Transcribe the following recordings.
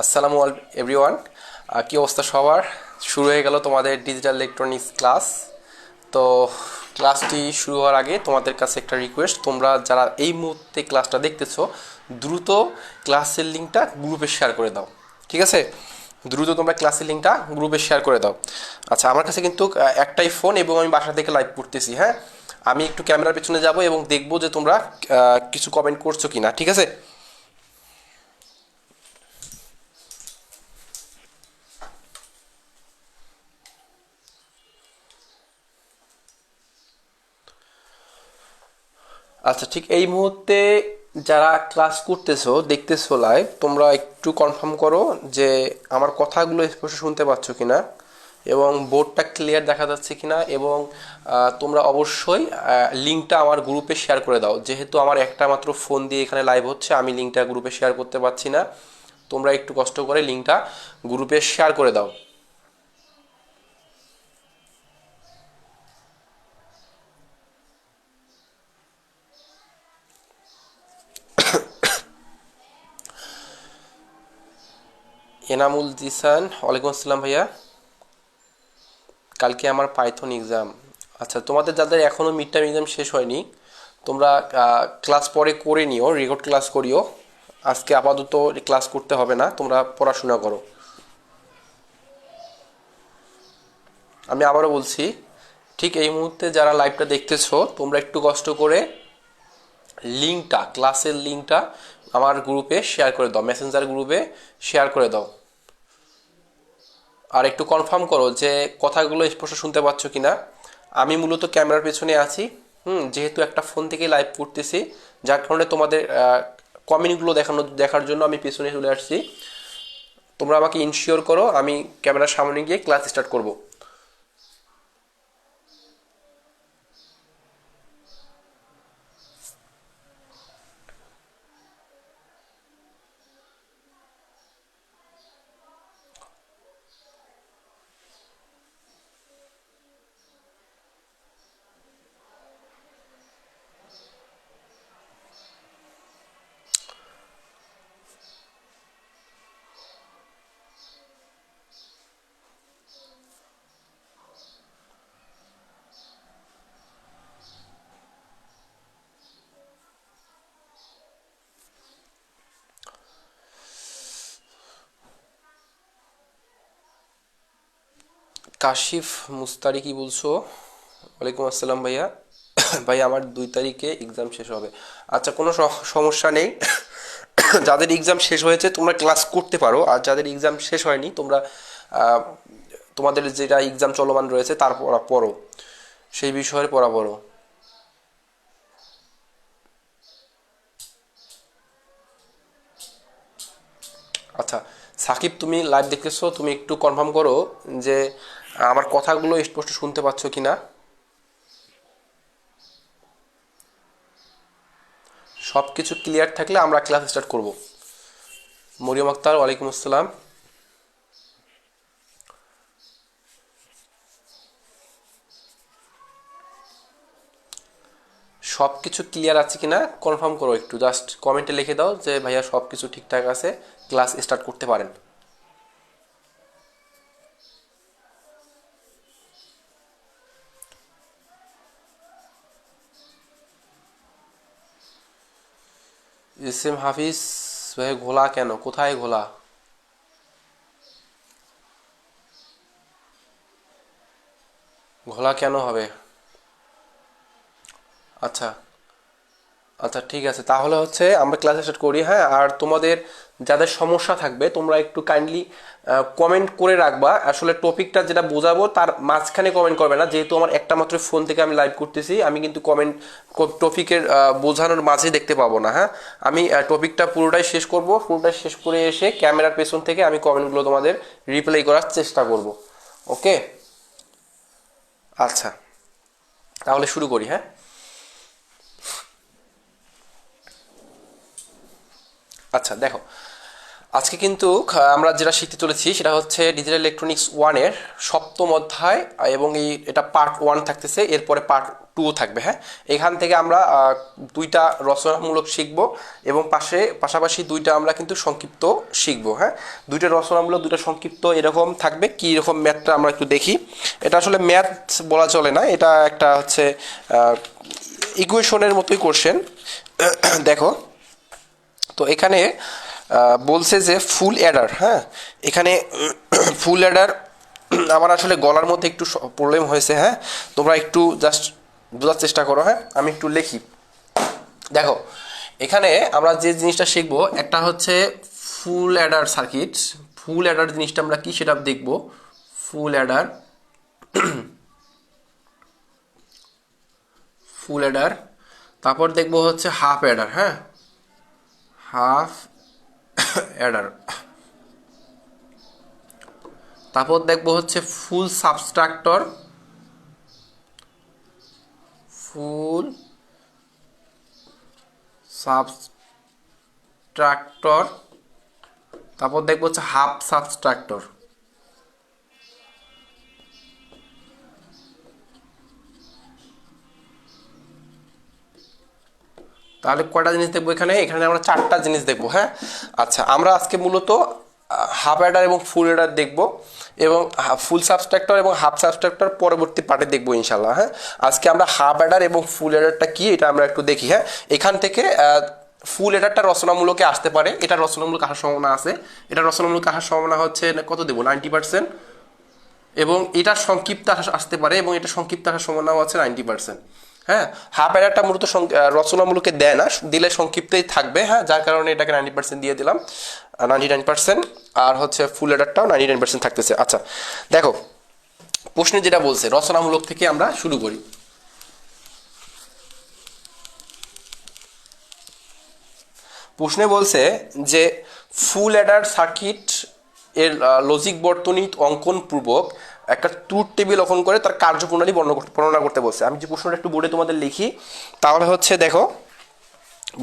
আসসালামু এভরিওয়ান, কি অবস্থা সবার? শুরু হয়ে গেল তোমাদের ডিজিটাল ইলেকট্রনিক্স ক্লাস। তো ক্লাসটি শুরু হওয়ার আগে তোমাদের কাছে একটা রিকোয়েস্ট, তোমরা যারা এই মুহূর্তে ক্লাসটা দেখতেছো দ্রুত ক্লাসের লিঙ্কটা গ্রুপে শেয়ার করে দাও। ঠিক আছে, দ্রুত তোমরা ক্লাসের লিঙ্কটা গ্রুপে শেয়ার করে দাও। আচ্ছা, আমার কাছে কিন্তু একটাই ফোন এবং আমি বাসা থেকে লাইভ করতেছি। হ্যাঁ, আমি একটু ক্যামেরার পেছনে যাব এবং দেখবো যে তোমরা কিছু কমেন্ট করছো কিনা। ঠিক আছে। আচ্ছা, ঠিক এই মুহূর্তে যারা ক্লাস করতেছো দেখতেছো লাইভ, তোমরা একটু কনফার্ম করো যে আমার কথাগুলো স্পষ্ট শুনতে পাচ্ছ কিনা এবং বোর্ডটা ক্লিয়ার দেখা যাচ্ছে কিনা। এবং তোমরা অবশ্যই লিঙ্কটা আমার গ্রুপে শেয়ার করে দাও। যেহেতু আমার একটা মাত্র ফোন দিয়ে এখানে লাইভ হচ্ছে, আমি লিঙ্কটা গ্রুপে শেয়ার করতে পারছি না। তোমরা একটু কষ্ট করে লিঙ্কটা গ্রুপে শেয়ার করে দাও। এনামুল জিসান, ওয়ালাইকুম আসসালাম ভাইয়া। কালকে আমার পাইথন এক্সাম। আচ্ছা, তোমাদের যাদের এখনও মিড টার্ম এক্সাম শেষ হয়নি, তোমরা ক্লাস পরে করে নিও, রেকর্ড ক্লাস করিও। আজকে আপাতত ক্লাস করতে হবে না, তোমরা পড়াশোনা করো। আমি আবারও বলছি, ঠিক এই মুহূর্তে যারা লাইভটা দেখতেছো তোমরা একটু কষ্ট করে লিঙ্কটা, ক্লাসের লিঙ্কটা আমার গ্রুপে শেয়ার করে দাও, মেসেঞ্জার গ্রুপে শেয়ার করে দাও। আর একটু কনফার্ম করো যে কথাগুলো স্পষ্ট শুনতে পাচ্ছ কিনা। আমি মূলত ক্যামেরার পেছনে আছি, যেহেতু একটা ফোন থেকে লাইভ করতেছি, যার কারণে তোমাদের কমেন্টগুলো দেখার জন্য আমি পেছনে চলে আসছি। তোমরা আমাকে ইনশিওর করো, আমি ক্যামেরার সামনে গিয়ে ক্লাস স্টার্ট করব। কাশিফ মুস্তারি, কি বলছো? ওয়ালাইকুম আসসালাম ভাইয়া। ভাই, আমার 2 তারিখে এক্সাম শেষ হবে। আচ্ছা, কোনো সমস্যা নেই। যাদের এক্সাম শেষ হয়েছে তোমরা ক্লাস করতে পারো, আর যাদের এক্সাম শেষ হয়নি তোমরা আহ, তোমাদের যেটা এক্সাম চলমান রয়েছে তার পড়া পড়ো, সেই বিষয়ের পড়া পড়ো। আচ্ছা, সাকিব, তুমি লাইভ দেখতেছো, তুমি একটু কনফার্ম করো যে আমার কথাগুলো স্পষ্ট শুনতে পাচ্ছ কিনা। সব কিছু ক্লিয়ার থাকলে আমরা ক্লাস স্টার্ট করব। মরিয়ম আক্তার, ওয়ালাইকুম আসসালাম। সব কিছু ক্লিয়ার আছে কিনা কনফার্ম করো, একটু জাস্ট কমেন্টে লিখে দাও যে ভাইয়া সব কিছু ঠিকঠাক আছে, ক্লাস স্টার্ট করতে পারেন। ইসেম হাফিজ ভাই, ঘোলা কেন? কোথায় ঘোলা? ঘোলা কেন হবে? আচ্ছা, আচ্ছা, ঠিক আছে, তাহলে হচ্ছে আমরা ক্লাস স্টার্ট করি। হ্যাঁ, আর তোমাদের যাদের সমস্যা থাকবে তোমরা একটু কাইন্ডলি কমেন্ট করে রাখবা। আসলে টপিকটা যেটা বোঝাবো তার মাঝখানে কমেন্ট করবে না, যেহেতু আমার একটা মাত্র ফোন থেকে আমি লাইভ করতেছি, আমি কিন্তু কমেন্ট টপিকের বোঝানোর মাঝে দেখতে পাবো না। হ্যাঁ, আমি টপিকটা পুরোটাই শেষ করব, পুরোটাই শেষ করে এসে ক্যামেরার পেছন থেকে আমি কমেন্টগুলো তোমাদের রিপ্লাই করার চেষ্টা করব। ওকে। আচ্ছা, তাহলে শুরু করি। হ্যাঁ, আচ্ছা, দেখো, আজকে কিন্তু আমরা যেটা শিখতে চলেছি সেটা হচ্ছে ডিজিটাল ইলেকট্রনিক্স ওয়ানের সপ্তম অধ্যায়, এবং এটা পার্ট ওয়ান থাকতেছে, এরপরে পার্ট টু থাকবে। হ্যাঁ, এখান থেকে আমরা দুইটা রচনামূলক শিখবো এবং পাশাপাশি দুইটা আমরা কিন্তু সংক্ষিপ্ত শিখবো। হ্যাঁ, দুইটা রচনামূলক দুইটা সংক্ষিপ্ত এরকম থাকবে। কী রকম ম্যাথটা আমরা একটু দেখি। এটা আসলে ম্যাথ বলা চলে না, এটা একটা হচ্ছে ইকুয়েশনের মতোই কোশ্চেন। দেখো, তো এখানে বলছে যে ফুল অ্যাডার। হ্যাঁ, এখানে ফুল অ্যাডার আমার আসলে গলার মধ্যে একটু প্রবলেম হয়েছে। হ্যাঁ, তোমরা একটু জাস্ট বোঝার চেষ্টা করো। হ্যাঁ, আমি একটু লিখি। দেখো, এখানে আমরা যে জিনিসটা শিখবো একটা হচ্ছে ফুল অ্যাডার সার্কিট। ফুল অ্যাডার জিনিসটা আমরা কি সেটা দেখবো। ফুল অ্যাডার, ফুল অ্যাডার, তারপর দেখবো হচ্ছে হাফ অ্যাডার। হ্যাঁ, হাফ অ্যাডার, তারপর দেখবো হচ্ছে ফুল সাবস্ট্রাক্টর, ফুল সাবস্ট্রাক্টর, তারপর দেখবো হচ্ছে হাফ সাবস্ট্রাক্টর। তাহলে কয়টা জিনিস দেখবো এখানে? এখানে আমরা চারটা জিনিস দেখবো। হ্যাঁ, আচ্ছা, আমরা আজকে মূলত হাফ অ্যাডার এবং ফুল অ্যাডার দেখবো, এবং ফুল সাবস্ট্রাক্টর এবং হাফ সাবস্ট্রাক্টর পরবর্তী পার্টে দেখবো ইনশাল্লাহ। হ্যাঁ, আজকে আমরা হাফ অ্যাডার এবং ফুল অ্যাডারটা কি এটা আমরা একটু দেখি। হ্যাঁ, এখান থেকে ফুল অ্যাডারটা রচনামূলকে আসতে পারে, এটা রচনামূলক আসার সম্ভাবনা আছে। এটা রচনামূলক আসার সম্ভাবনা হচ্ছে কত দেবো, 90%। এবং এটা সংক্ষিপ্ত আসতে পারে, এবং এটা সংক্ষিপ্ত আসার সম্ভাবনাও আছে 90%। হ্যাঁ, হাফ অ্যাডারটা মূলত রচনামূলকে দেয় না, দিলে সংক্ষিপ্তই থাকবে। হ্যাঁ, যার কারণে এটাকে 90% দিয়ে দিলাম, 99%। আর হচ্ছে ফুল অ্যাডারটাও 99% থাকতেছে। আচ্ছা, দেখো, প্রশ্নে যেটা বলছে রচনামূলক থেকে আমরা শুরু করি। প্রশ্নে বলছে যে ফুল অ্যাডার সার্কিট এর লজিক বর্তনী অঙ্কন পূর্বক একটা ট্রুথ টেবিল অঙ্কন করে তার কার্যপ্রণালী বর্ণনা করতে বলছে। আমি যে প্রশ্নটা একটু বোর্ডে তোমাদের লিখি, তাহলে হচ্ছে দেখো,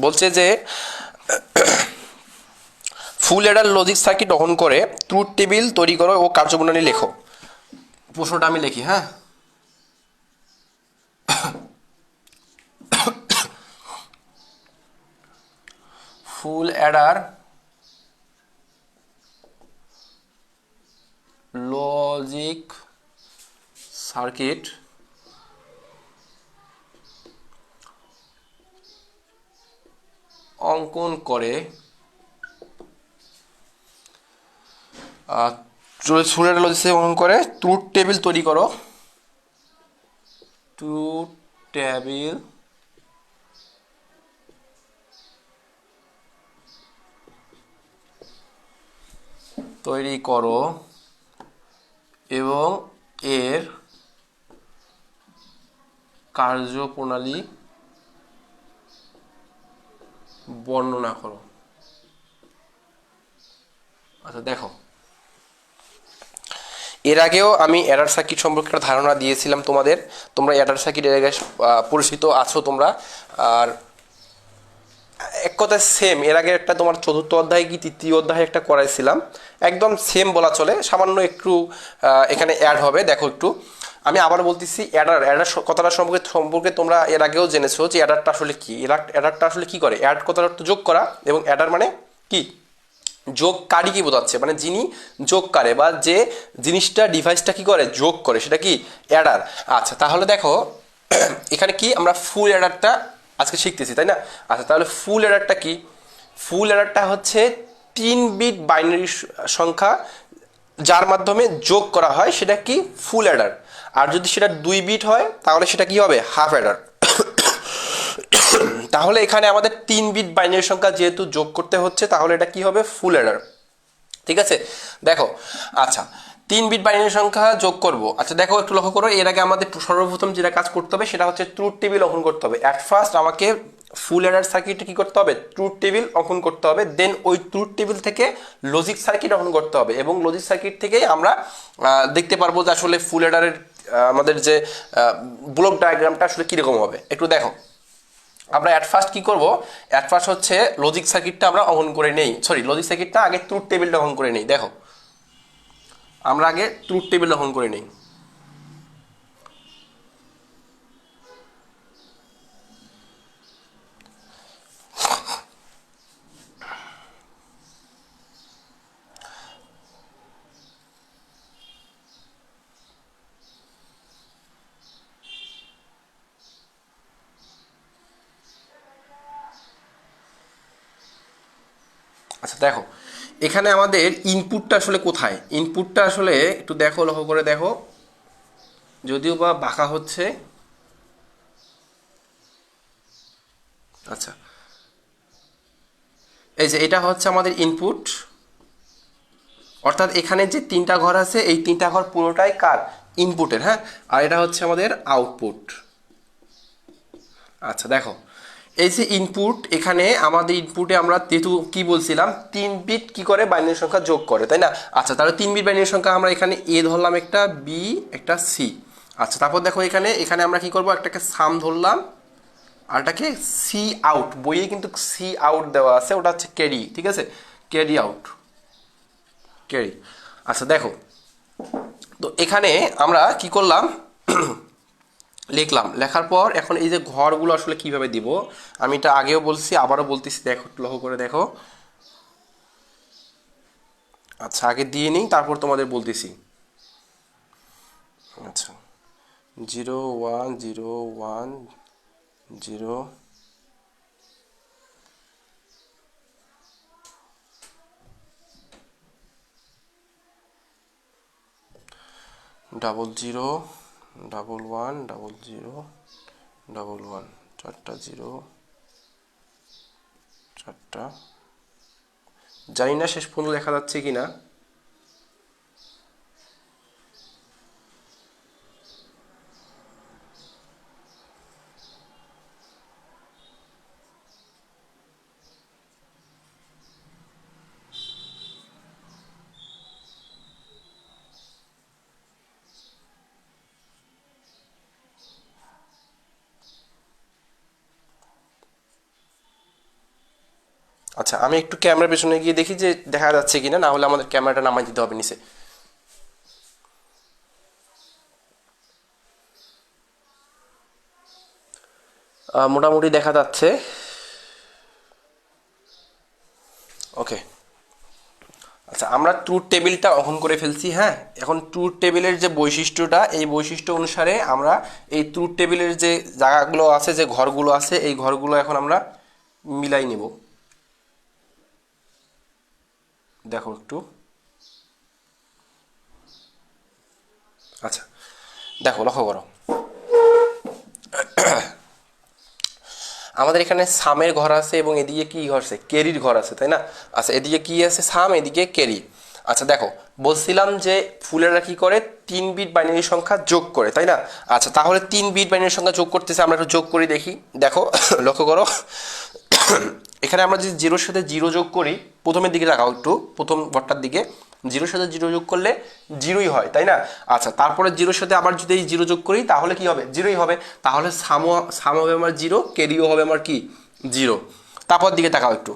বলছে যে ফুল অ্যাডার লজিক সার্কিট অঙ্কন করে ট্রুথ টেবিল তৈরি করো ও কার্যপ্রণালী লেখো। প্রশ্নটা আমি লিখি। হ্যাঁ, ফুল অ্যাডার লজিক সার্কিট অঙ্কন করে ফুল অ্যাডার লজিক সার্কিট অঙ্কন করে ট্রুথ টেবিল তৈরি করো, ট্রুথ টেবিল তৈরি করো এবং এর কার্যপ্রণালী বর্ণনা করো। আচ্ছা, দেখো, এর আগেও আমি অ্যাডার সার্কিট সম্পর্কে একটা ধারণা দিয়েছিলাম তোমাদের। তোমরা অ্যাডার সার্কিট এর আগে পরিচিত আছো তোমরা। আর এক কথায় সেম, এর আগে একটা তোমার চতুর্থ অধ্যায় কি তৃতীয় অধ্যায় একটা করাইছিলাম, একদম সেম বলা চলে, সামান্য একটু এখানে অ্যাড হবে। দেখো একটু, আমি আবার বলতেছি, অ্যাডার অ্যাডার কথাটা সম্পর্কে তোমরা এর আগেও জেনেছো যে অ্যাডারটা আসলে কি। অ্যাডারটা আসলে কি করে? অ্যাড কথার অর্থ যোগ করা, এবং অ্যাডার মানে কি? যোগকারী কি বোঝাচ্ছে, মানে যিনি যোগকারে বা যে জিনিসটা ডিভাইসটা কি করে, যোগ করে, সেটা কি অ্যাডার। আচ্ছা, তাহলে দেখো এখানে কি আমরা ফুল অ্যাডারটা আজকে শিখতেছি, তাই না? আচ্ছা, তাহলে ফুল অ্যাডারটা কি? ফুল অ্যাডারটা হচ্ছে 3 বিট বাইনারি সংখ্যা যার মাধ্যমে যোগ করা হয়, সেটা কি ফুল অ্যাডার। আর যদি সেটা 2 বিট হয় তাহলে সেটা কি হবে, হাফ অ্যাডার। তাহলে এখানে আমাদের 3 বিট বাইনারি সংখ্যা যেহেতু যোগ করতে হচ্ছে, তাহলে এটা কি হবে, ফুল অ্যাডার। ঠিক আছে, দেখো, আচ্ছা, 3 বিট বাইনারি সংখ্যা যোগ করব। আচ্ছা, দেখো একটু লক্ষ্য করো, এর আগে আমাদের সর্বপ্রথম যেটা কাজ করতে হবে সেটা হচ্ছে ট্রুথ টেবিল অঙ্কন করতে হবে। অ্যাট ফার্স্ট আমাকে ফুল অ্যাডার সার্কিটে কি করতে হবে, ট্রুথ টেবিল অঙ্কন করতে হবে। দেন ওই ট্রুথ টেবিল থেকে লজিক সার্কিট অঙ্কন করতে হবে, এবং লজিক সার্কিট থেকেই আমরা দেখতে পারবো যে আসলে ফুল অ্যাডারের আমাদের যে ব্লক ডায়াগ্রামটা আসলে কীরকম হবে। একটু দেখো, আমরা অ্যাট ফার্স্ট কি করব, অ্যাট ফার্স্ট হচ্ছে লজিক সার্কিটটা আমরা অঙ্কন করে নেই, সরি লজিক সার্কিটটা আগে ট্রুথ টেবিলটা অঙ্কন করে নেই। দেখো আমরা আগে ট্রুথ টেবিল অঙ্কন করে নেই। আচ্ছা দেখো এখানে আমাদের ইনপুটটা আসলে কোথায়, ইনপুটটা আসলে একটু দেখো, লক্ষ্য করে দেখো, যদিও বা বাঁকা হচ্ছে। আচ্ছা এই যে এটা হচ্ছে আমাদের ইনপুট, অর্থাৎ এখানে যে তিনটা ঘর আছে এই তিনটা ঘর পুরোটাই কার, ইনপুটের, হ্যাঁ। আর এটা হচ্ছে আমাদের আউটপুট। আচ্ছা দেখো এই যে ইনপুট, এখানে আমাদের ইনপুটে আমরা যেহেতু কি বলছিলাম 3 বিট কি করে বাইনারি সংখ্যা যোগ করে, তাই না? আচ্ছা তাহলে 3 বিট বাইনারি সংখ্যা আমরা এখানে এ ধরলাম একটা, বি একটা, সি। আচ্ছা তারপর দেখো এখানে এখানে আমরা কি করব, একটাকে সাম ধরলাম আর এটাকে সি আউট, বইয়ে কিন্তু সি আউট দেওয়া আছে, ওটা হচ্ছে ক্যারি, ঠিক আছে, ক্যারি আউট, ক্যারি। আচ্ছা দেখো তো এখানে আমরা কি করলাম, লিখলাম, লেখার পর এখন এই যে ঘরগুলো আসলে কিভাবে দিব, আমি এটা আগেও বলছি আবারও বলতেছি, দেখো লক্ষ্য করে দেখো। আচ্ছা আগে দিয়ে নিই তারপর তোমাদের বলতেছি। আচ্ছা 0 1 0 1 0 ডাবল 0 ডাবল 1 ডাবল 0 ডাবল 1, 4টা 0, 4টা, জানি না শেষ পর্যন্ত দেখা যাচ্ছে কি না। আচ্ছা আমি একটু ক্যামেরার পেছনে গিয়ে দেখি যে দেখা যাচ্ছে কিনা, না হলে আমাদের ক্যামেরাটা নামাই দিতে হবে নিচে। মোটামুটি দেখা যাচ্ছে, ওকে। আচ্ছা আমরা ট্রুথ টেবিলটা অঙ্কন করে ফেলছি, হ্যাঁ। এখন ট্রুথ টেবিলের যে বৈশিষ্ট্যটা, এই বৈশিষ্ট্য অনুসারে আমরা এই ট্রুথ টেবিলের যে জায়গাগুলো আছে, যে ঘরগুলো আছে, এই ঘরগুলো এখন আমরা মিলাই নেব। দেখো একটু, আচ্ছা দেখো লক্ষ্য করো, আমাদের এখানে সামের ঘর আছে এবং এদিকে কি ঘর আছে, কেরির ঘর আছে, তাই না? আচ্ছা এদিকে কি আছে, সাম, এদিকে কেরি। আচ্ছা দেখো বলছিলাম যে ফুলেরা কি করে, 3 বিট বাইনারি সংখ্যা যোগ করে, তাই না? আচ্ছা তাহলে 3 বিট বাইনারি সংখ্যা যোগ করতেছে, আমরা একটু যোগ করি দেখি। দেখো লক্ষ্য করো এখানে আমরা যদি জিরোর সাথে জিরো যোগ করি, প্রথমের দিকে রাখাও একটু, প্রথম ঘরটার দিকে, জিরোর সাথে জিরো যোগ করলে জিরোই হয়, তাই না? আচ্ছা তারপরে জিরোর সাথে আবার যদি এই জিরো যোগ করি তাহলে কি হবে, জিরোই হবে। তাহলে সামও সাম হবে আমার জিরো, কেরিও হবে আমার কি, জিরো। তারপর দিকে তাকাও একটু,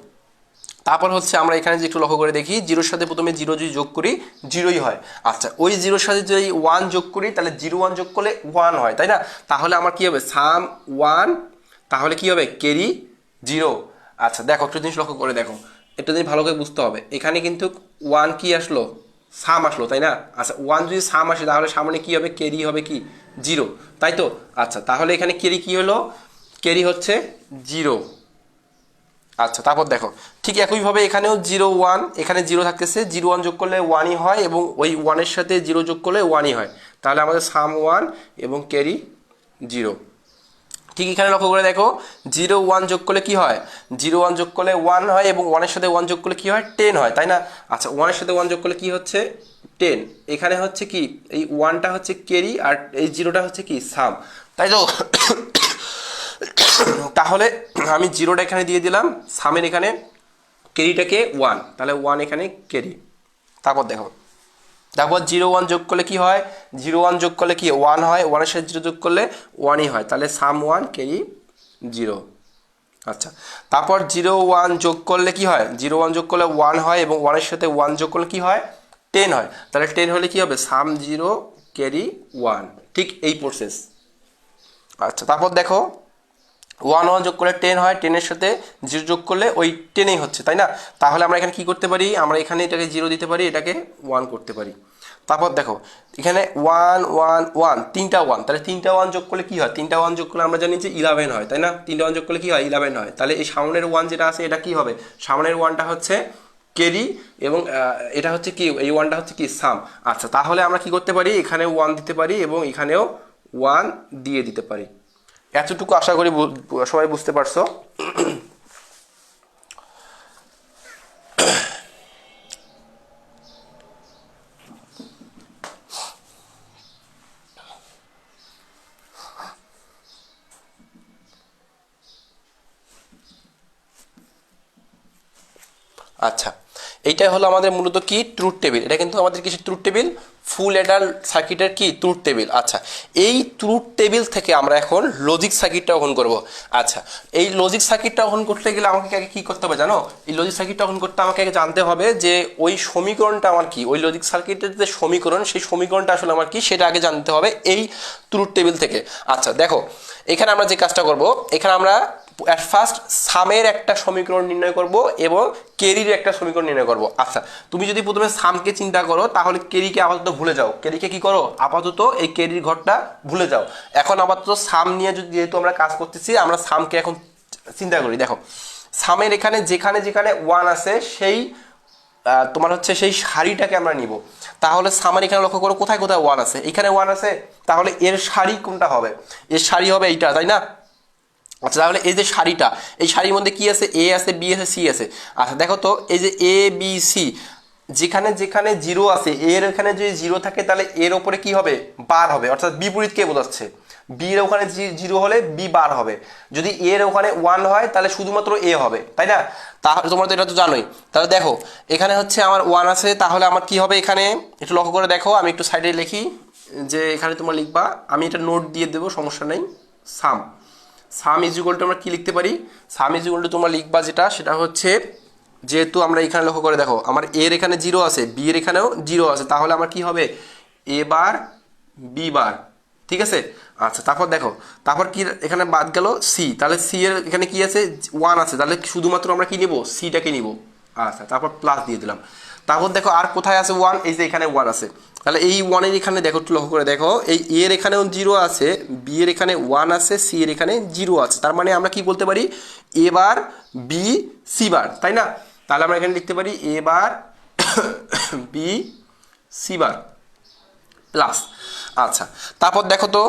তারপর হচ্ছে আমরা এখানে যে একটু লক্ষ্য করে দেখি, জিরোর সাথে প্রথমে জিরো যদি যোগ করি জিরোই হয়। আচ্ছা ওই জিরোর সাথে যদি 1 যোগ করি তাহলে 0 1 যোগ করলে 1 হয়, তাই না? তাহলে আমার কি হবে, সাম 1, তাহলে কি হবে, কেরি 0। আচ্ছা দেখো একটা জিনিস লক্ষ্য করে দেখো, একটা জিনিস ভালো করে বুঝতে হবে, এখানে কিন্তু 1 কি আসলো, সাম আসলো, তাই না? আচ্ছা 1 যদি সাম আসে তাহলে সামনে কি হবে, কেরি হবে কি, 0, তাই তো? আচ্ছা তাহলে এখানে কেরি কি হলো, কেরি হচ্ছে 0। আচ্ছা তারপর দেখো ঠিক একইভাবে এখানেও 0 1, এখানে 0 থাকতেছে, 0 1 যোগ করলে 1ই হয় এবং ওই 1-এর সাথে 0 যোগ করলে 1ই হয়। তাহলে আমাদের সাম 1 এবং ক্যারি 0। ঠিক এখানে লক্ষ্য করে দেখো, 0 1 যোগ করলে কি হয়, 0 1 যোগ করলে 1 হয় এবং 1-এর সাথে 1 যোগ করলে কি হয়, 10 হয়, তাই না? আচ্ছা 1-এর সাথে 1 যোগ করলে কি হচ্ছে, 10। এখানে হচ্ছে কি, এই 1টা হচ্ছে ক্যারি আর এই 0টা হচ্ছে কি, সাম, তাই তো? তাহলে আমি জিরোটা এখানে দিয়ে দিলাম, সামের এখানে ক্যারিটাকে 1, তাহলে 1 এখানে ক্যারি। তারপর দেখো, তারপর 0 1 যোগ করলে কি হয়, 0 1 যোগ করলে কি 1 হয়, 1-এর সাথে 0 যোগ করলে 1ই হয়, তাহলে সাম 1 ক্যারি 0। আচ্ছা, তারপর 0 1 যোগ করলে কি হয়? 0 1 যোগ করলে 1 হয় এবং 1 এর সাথে 1 যোগ করলে কি হয়? 10 হয়। তাহলে 10 হলে কি হবে? সাম 0 ক্যারি 1, ঠিক এই প্রসেস। আচ্ছা, তারপর দেখো 1 1 যোগ করলে 10 হয়, 10 এর সাথে 0 যোগ করলে ওই 10ই হচ্ছে, তাই না? তাহলে আমরা এখানে কি করতে পারি? আমরা এখানে এটাকে 0 দিতে পারি, এটাকে 1 করতে পারি। তারপর দেখো এখানে 1 1 1 তিনটা 1, তাহলে তিনটা 1 যোগ করলে কি হয়? তিনটা 1 যোগ করলে আমরা জানি যে 11 হয়, তাই না? তিনটা 1 যোগ করলে কি হয়? 11 হয়। তাহলে এই সামনের 1 যেটা আছে এটা কি হবে? সামনের 1টা হচ্ছে ক্যারি এবং এটা হচ্ছে কি? এই 1টা হচ্ছে কি? সাম। আচ্ছা, তাহলে আমরা কি করতে পারি? এখানে 1 দিতে পারি এবং এখানেও 1 দিয়ে দিতে পারি। এতটুকু আশা করি সবাই বুঝতে পারছো। আচ্ছা, এইটাই হলো আমাদের মূলত কি? Truth table. এটা কিন্তু আমাদের কিছু ট্রুথ টেবিল, ফুল অ্যাডার সার্কিটের কি ট্রুথ টেবিল। আচ্ছা, এই ট্রুথ টেবিল থেকে আমরা এখন লজিক সার্কিটটা অঙ্কন করব। আচ্ছা, এই লজিক সার্কিটটা অঙ্কন করতে গেলে আমাকে আগে কি করতে হবে জানো? এই লজিক সার্কিটটা অঙ্কন করতে আমাকে আগে জানতে হবে যে ওই সমীকরণটা আমার কি, ওই লজিক সার্কিটের যে সমীকরণ, সেই সমীকরণটা আসলে আমার কি সেটা আগে জানতে হবে এই ট্রুথ টেবিল থেকে। আচ্ছা দেখো, এখানে আমরা যে কাজটা করব, এখানে আমরা অ্যাট ফার্স্ট সামের একটা সমীকরণ নির্ণয় করব এবং কেরির একটা সমীকরণ নির্ণয় করব। আচ্ছা, তুমি যদি প্রথমে সামকে চিন্তা করো তাহলে কেরিকে আপাতত ভুলে যাও। কেরিকে কি করো? আপাতত এই কেরির ঘরটা ভুলে যাও। এখন আপাতত সাম নিয়ে যেহেতু আমরা কাজ করতেছি, আমরা সামকে এখন চিন্তা করি। দেখো, সামের এখানে যেখানে যেখানে 1 আছে সেই তোমার হচ্ছে সেই সারিটাকে আমরা নিব। তাহলে সামার এখানে লক্ষ্য করো কোথায় কোথায় 1 আছে? এখানে 1 আছে, তাহলে এর সারি কোনটা হবে? এর সারি হবে এইটা, তাই না? আচ্ছা, তাহলে এই যে সারিটা, এই সারির মধ্যে কি আছে? এ আছে, বি আছে, সি আছে। আচ্ছা দেখো তো, এই যে এ বি সি, যেখানে যেখানে 0 আছে, এর এখানে যদি 0 থাকে তাহলে এর ওপরে কি হবে? বার হবে, অর্থাৎ বিপরীতকে বোঝাচ্ছে। বি এর ওখানে 0 হলে বি বার হবে। যদি এর ওখানে 1 হয় তাহলে শুধুমাত্র এ হবে, তাই না? তাহলে তোমরা তো এটা তো জানোই। তাহলে দেখো এখানে হচ্ছে আমার 1 আছে, তাহলে আমার কি হবে? এখানে একটু লক্ষ্য করে দেখো, আমি একটু সাইডে লিখি যে এখানে তোমরা লিখবা, আমি এটা নোট দিয়ে দেবো, সমস্যা নেই। সাম সাম ইজ ইকুয়াল টু আমরা কি লিখতে পারি? সাম ইজ ইকুয়াল টু তোমরা লিখবা যেটা, সেটা হচ্ছে যেহেতু আমরা এখানে লক্ষ্য করে দেখো আমার এর এখানে 0 আছে, বি এর এখানেও 0 আছে, তাহলে আমার কি হবে? এ বার বি বার, ঠিক আছে? আচ্ছা, তারপর দেখো, তারপর কি এখানে বাদ গেল? সি। তাহলে সি এর এখানে কি আছে? 1 আছে, তাহলে শুধুমাত্র আমরা কি নিব? সিটাকে নিব। আচ্ছা, তারপর প্লাস দিয়ে দিলাম। তারপর দেখো আর কোথায় আছে 1? এই যে এখানে 1 আছে, তাহলে এই 1 এর এখানে দেখো, একটু লক্ষ্য করে দেখো, এই এ এর এখানেও 0 আছে, বি এর এখানে 1 আছে, সি এর এখানে 0 আছে। তার মানে আমরা কি বলতে পারি? A bar B C bar, তাই না? তাহলে আমরা এখানে লিখতে পারি A bar B C bar plus. আচ্ছা, তারপর দেখো তো,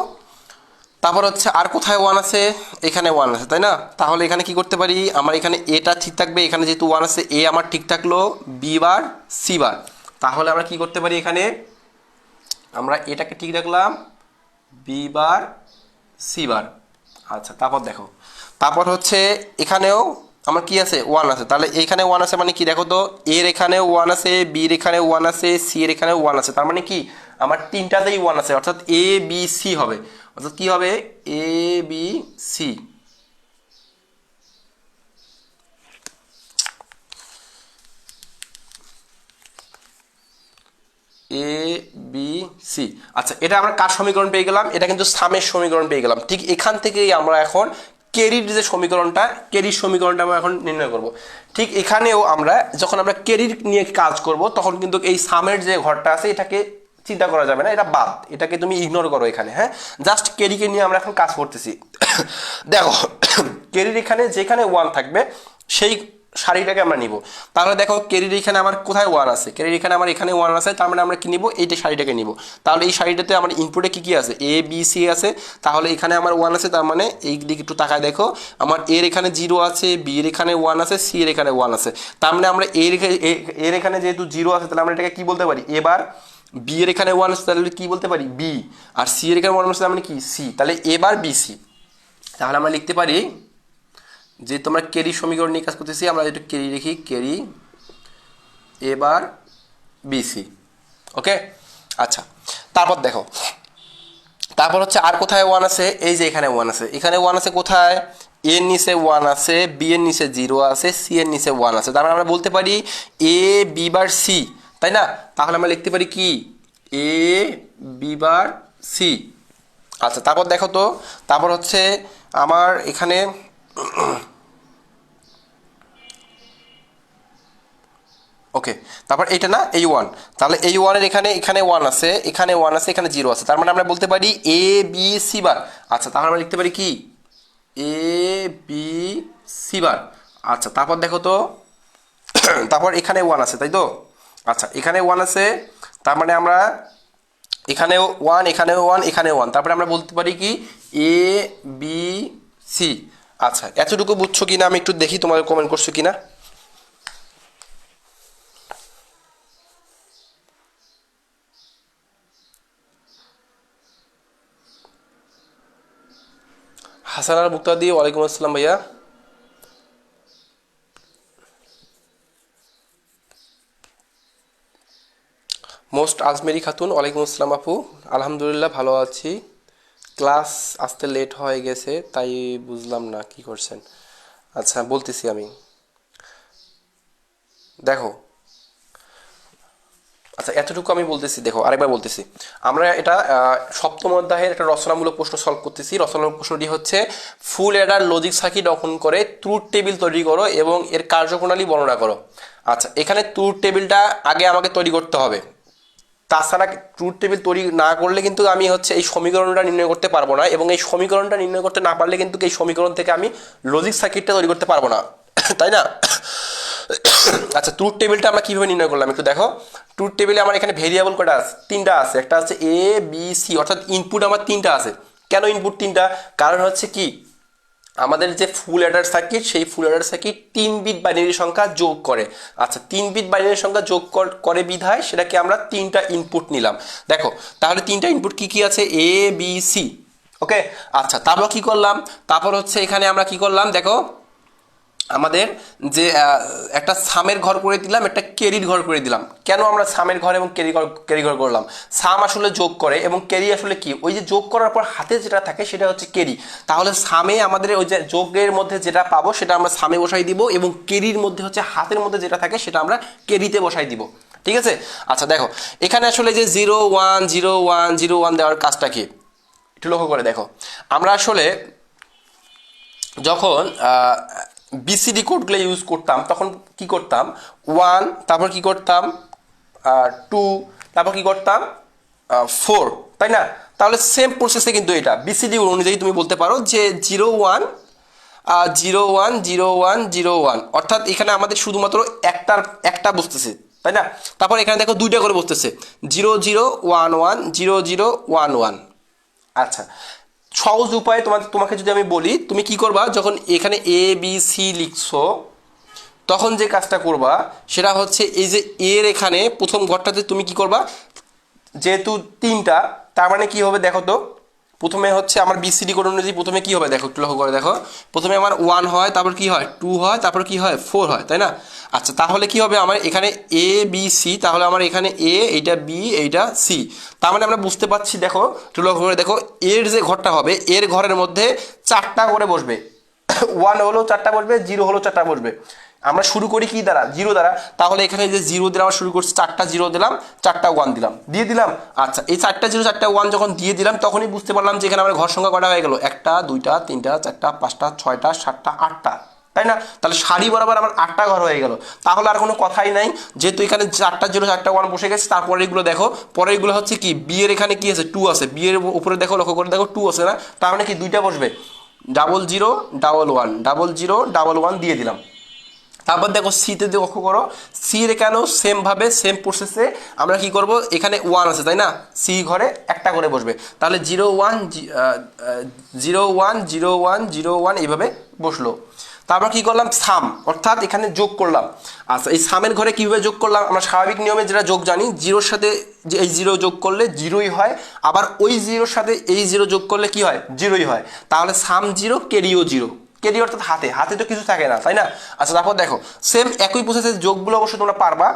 তারপর হচ্ছে আর কোথায় 1 আছে? এখানে 1 আছে, তাই না? তাহলে এখানে কি করতে পারি? আমার এখানে এটা ঠিক থাকবে, এখানে যেহেতু 1 আছে, এ আমার ঠিক থাকলো, বি বার সি বার। তাহলে আমরা কি করতে পারি? এখানে আমরা এটাকে ঠিক রাখলাম, বি বার সি বার। আচ্ছা, তারপর দেখো, তারপর হচ্ছে এখানেও আমার কি আছে? 1 আছে, তাহলে এইখানে 1 আছে মানে কি? দেখো তো, এর এখানেও 1 আছে, বি এর এখানেও 1 আছে, সি এর এখানেও 1 আছে, তার মানে কি আমার তিনটাতেই 1 আছে, অর্থাৎ এ বি সি হবে। অর্থাৎ কি হবে? এ বি সি। এ বি সি। আচ্ছা, এটা আমরা কার সমীকরণ পেয়ে গেলাম? এটা কিন্তু সামের সমীকরণ পেয়ে গেলাম। ঠিক এখান থেকেই আমরা এখন কেরির যে সমীকরণটা, কেরির সমীকরণটা আমরা এখন নির্ণয় করব। ঠিক এখানেও আমরা যখন আমরা কেরির নিয়ে কাজ করব, তখন কিন্তু এই সামের যে ঘরটা আছে এটাকে চিন্তা করা যাবে না, এটা বাদ, এটাকে তুমি ইগনোর করো এখানে। হ্যাঁ, জাস্ট কেরিকে নিয়ে আমরা এখন কাজ করতেছি। দেখো, কেরির এখানে যেখানে 1 থাকবে সেই সারিটাকে আমরা নিব। তাহলে দেখো, কেরির এখানে আমার কোথায় 1 আছে? কেরির এখানে আমার এখানে 1 আছে, তার মানে আমরা কি নিব? এইটা সারিটাকে নিব। তাহলে এই সারিটাতে আমার ইনপুটে কি কি আছে? এ বি সি আছে, তাহলে এখানে আমার 1 আছে, তার মানে এই দিকে একটু তাকায় দেখো, আমার এর এখানে 0 আছে, বি এর এখানে 1 আছে, সি এর এখানে 1 আছে। তার মানে আমরা এর এখানে যেহেতু 0 আছে, তাহলে আমরা এটাকে কি বলতে পারি? এবার বি এর এখানে 1 আছে, তাহলে কি বলতে পারি? বি। আর সি এর এখানে 1 আছে, তার মানে কি? সি। তাহলে এবার বি সি। তাহলে আমরা লিখতে পারি যে তোমরা কেরি সমীকরণ নিয়ে কাজ করতেছি, আমরা একটু কেরি লিখি, কেরি এবার বিসি। ওকে, আচ্ছা, তারপর দেখো, তারপর হচ্ছে আর কোথায় 1 আছে? এই যে এখানে 1 আছে, এখানে 1 আছে কোথায়? এর নিচে 1 আছে, বি এর নিচে 0 আছে, সি এর নিচে 1 আছে। তার মানে আমরা বলতে পারি এ বি বার সি, তাই না? তাহলে আমরা লিখতে পারি কি এ বি বার সি। আচ্ছা তারপর দেখো তো, তারপর হচ্ছে আমার এখানে ওকে, তারপর এইটা না এই 1, তাহলে এই 1 এর এখানে এখানে 1 আছে, এখানে 1 আছে, এখানে 0 আছে। তার মানে আমরা বলতে পারি এ বি সি বার। আচ্ছা তাহলে আমরা লিখতে পারি কি এ বি সি বার। আচ্ছা তারপর দেখো তো তারপর এখানে 1 আছে, তাই তো? আচ্ছা এখানে 1 আছে, তার মানে আমরা এখানেও 1, এখানেও 1, এখানেও 1, তারপরে আমরা বলতে পারি কি এ বি সি। আচ্ছা এতটুকু বুঝছো কিনা আমি একটু দেখি তোমাদের কমেন্ট করছো কিনা। হাসান আর মুক্তাদি, ওয়ালাইকুম আসসালাম ভাইয়া। মোস্ট আজমেরি খাতুন, ওয়ালাইকুম আসসালাম আপু। আলহামদুলিল্লাহ ভালো আছি। ক্লাস আসতে লেট হয়ে গেছে তাই বুঝলাম না কি করছেন। আচ্ছা বলতেছি আমি, দেখো আচ্ছা এতটুকু আমি বলতেছি, দেখো আরেকবার বলতেছি। আমরা এটা সপ্তম অধ্যায়ের একটা রচনামূলক প্রশ্ন সলভ করতেছি। রচনামূলক প্রশ্নটি হচ্ছে ফুল অ্যাডার লজিক সার্কিট অঙ্কন করে ট্রুথ টেবিল তৈরি করো এবং এর কার্যপ্রণালী বর্ণনা করো। আচ্ছা এখানে ট্রুথ টেবিলটা আগে আমাকে তৈরি করতে হবে, তাছাড়া ট্রুথ টেবিল তৈরি না করলে কিন্তু আমি হচ্ছে এই সমীকরণটা নির্ণয় করতে পারবো না, এবং এই সমীকরণটা নির্ণয় করতে না পারলে কিন্তু এই সমীকরণ থেকে আমি লজিক সার্কিটটা তৈরি করতে পারবো না, তাই না? আচ্ছা ট্রুথ টেবিলটা আমরা কিভাবে নির্ণয় করলাম একটু দেখো। ট্রুথ টেবিলে আমার এখানে ভেরিয়েবল কটা আছে? তিনটা আছে। একটা আছে এ বি সি, অর্থাৎ ইনপুট আমার তিনটা আছে। কেন ইনপুট তিনটা? কারণ হচ্ছে কি আমাদের যে ফুল অ্যাডার সার্কিট, সেই full adder circuit 3 bit binary সংখ্যা যোগ করে। আচ্ছা 3 বিট বাইনারি সংখ্যা যোগ করে বিধায় সেটাকে আমরা তিনটা ইনপুট নিলাম। দেখো তাহলে তিনটা ইনপুট কি কি আছে? এ বি সি। ওকে আচ্ছা তারপর কি করলাম? তারপর হচ্ছে এখানে আমরা কি করলাম দেখো, আমাদের যে একটা সামের ঘর করে দিলাম, একটা কেরির ঘর করে দিলাম। কেন আমরা সামের ঘর এবং কেরি ঘর করলাম? সাম আসলে যোগ করে এবং কেরি আসলে কি ওই যে যোগ করার পর হাতে যেটা থাকে সেটা হচ্ছে কেরি। তাহলে সামে আমাদের ওই যে যোগের মধ্যে যেটা পাবো সেটা আমরা সামে বসাই দিব, এবং কেরির মধ্যে হচ্ছে হাতের মধ্যে যেটা থাকে সেটা আমরা কেরিতে বসাই দিব। ঠিক আছে? আচ্ছা দেখো এখানে আসলে যে 0 1 0 1 0 1 দেওয়ার কাজটা কি একটু লক্ষ্য করে দেখো। আমরা আসলে যখন বিসিডি কোডগুলো ইউজ করতাম তখন কি করতাম? 1, তারপর কি করতাম 2, তারপর কি করতাম 4, তাই না? তাহলে সেম প্রসেসে কিন্তু এটা বিসিডি অনুযায়ী তুমি বলতে পারো যে 0 1 0 1 0 1 0 1, অর্থাৎ এখানে আমাদের শুধুমাত্র একটা বসতেছে, তাই না? তারপর এখানে দেখো দুইটা করে বসতেছে 0 0 1 1 0 0 1 1। আচ্ছা সহজ উপায়ে তোমাকে যদি আমি বলি, তুমি কি করবা যখন এখানে এ বি সি লিখছো তখন যে কাজটা করবা সেটা হচ্ছে এই যে এর এখানে প্রথম ঘরটাতে তুমি কি করবা, যেহেতু তিনটা তার মানে কি হবে দেখো তো, প্রথমে হচ্ছে আমার বিসিডি কোড অনুযায়ী প্রথমে কি হবে দেখো একটু লক্ষ্য করে দেখো। প্রথমে আমার 1 হয়, তারপর কি হয় 2 হয়, তারপর কি হয় 4 হয়, তাই না? আচ্ছা তাহলে কি হবে আমার এখানে এ বি সি, তাহলে আমার এখানে এ, এইটা বি, এইটা সি। তার মানে আমরা বুঝতে পারছি দেখো একটু লক্ষ্য করে দেখো, এর যে ঘরটা হবে এর ঘরের মধ্যে 4টা করে বসবে। 1 হলেও 4টা বসবে, 0 হলেও 4টা বসবে। আমরা শুরু করি কি দ্বারা? 0 দ্বারা। তাহলে এখানে যে 0 দিয়ে আমরা শুরু করছি, 4টা 0 দিলাম, 4টা 1 দিলাম, দিয়ে দিলাম। আচ্ছা এই 4টা 0 4টা 1 যখন দিয়ে দিলাম তখনই বুঝতে পারলাম যে এখানে আমার ঘর সংখ্যা কটা হয়ে গেল, 1টা 2টা 3টা 4টা 5টা 6টা 7টা 8টা, তাই না? তাহলে সারি বরাবর আমার 8টা ঘর হয়ে গেল। তাহলে আর কোনো কথাই নাই, যেহেতু এখানে 4টা 0 4টা 1 বসে গেছে। তারপরে এগুলো দেখো, পরে এগুলো হচ্ছে কি বি এর এখানে কি আছে 2 আছে, বি এর উপরে দেখো লক্ষ্য করে দেখো 2 আছে না, তার মানে কি দুইটা বসবে, 0 0 1 1 0 0 1 1 দিয়ে দিলাম। তারপর দেখো সিতে লক্ষ্য করো, সির কেন সেমভাবে সেম প্রসেসে আমরা কি করব, এখানে 1 আছে তাই না, সি ঘরে একটা করে বসবে। তাহলে 0 1 0 1 0 1 0 1 এইভাবে বসলো। তারপর কি করলাম সাম, অর্থাৎ এখানে যোগ করলাম। আচ্ছা এই সামের ঘরে কীভাবে যোগ করলাম? আমরা স্বাভাবিক নিয়মে যেটা যোগ জানি, 0-র সাথে যে এই 0 যোগ করলে 0ই হয়, আবার ওই 0-র সাথে এই 0 যোগ করলে কি হয় 0ই হয়। তাহলে সাম 0 কেরিও 0, কেরি অর্থাৎ হাতে হাতে তো কিছু থাকে না, তাই না? আচ্ছা তারপর দেখো সেম একই প্রসেসের যোগগুলো অবশ্যই তোমরা পারবা।